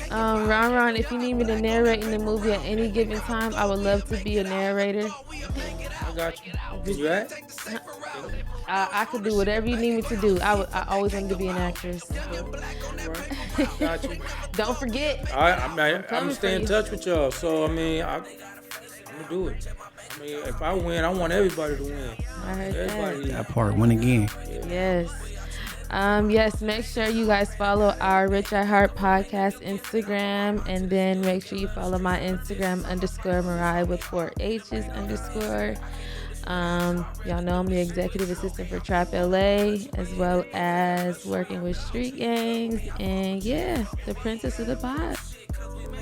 Ron, if you need me to narrate in the movie at any given time, I would love to be a narrator. I got you. Where you at? I could do whatever you need me to do. I always wanted to be an actress. Got you. Don't forget. I'm gonna stay in touch with y'all. So I mean, I'm gonna do it. I mean, if I win, I want everybody to win. I heard Everybody. That part, win again. Yes. Yes, make sure you guys follow our Rich at Heart Podcast Instagram, and then make sure you follow my Instagram _Mariah with 4 H's _. Y'all know I'm the executive assistant for Trap LA, as well as working with street gangs, and yeah, the princess of the pod.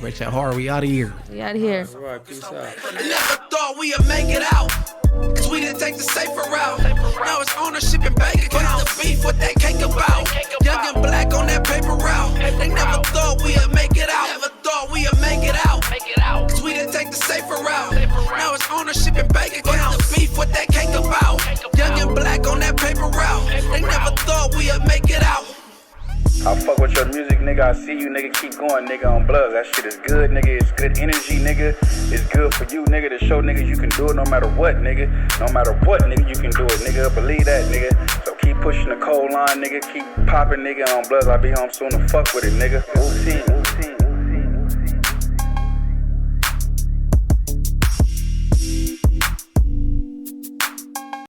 Rich at Heart, we out of here. We out of here. All right, peace out. Never thought we'd make it out, cause we didn't take the safer route. Now it's ownership and bank accounts. What's the beef, what that cake about? Young and black on that paper route. They never thought we'd make it out. Never thought we'd make it out, cause we didn't take the safer route. Now it's ownership and bank accounts. What's the beef, what that cake about? Young and black on that paper route. They never thought we'd make it out. I fuck with your music, nigga. I see you, nigga. Keep going, nigga, on Bloods. That shit is good, nigga. It's good energy, nigga. It's good for you, nigga, to show niggas you can do it no matter what, nigga. No matter what, nigga, you can do it, nigga. Believe that, nigga. So keep pushing the cold line, nigga. Keep popping, nigga, on Bloods. I'll be home soon to fuck with it, nigga. We'll see.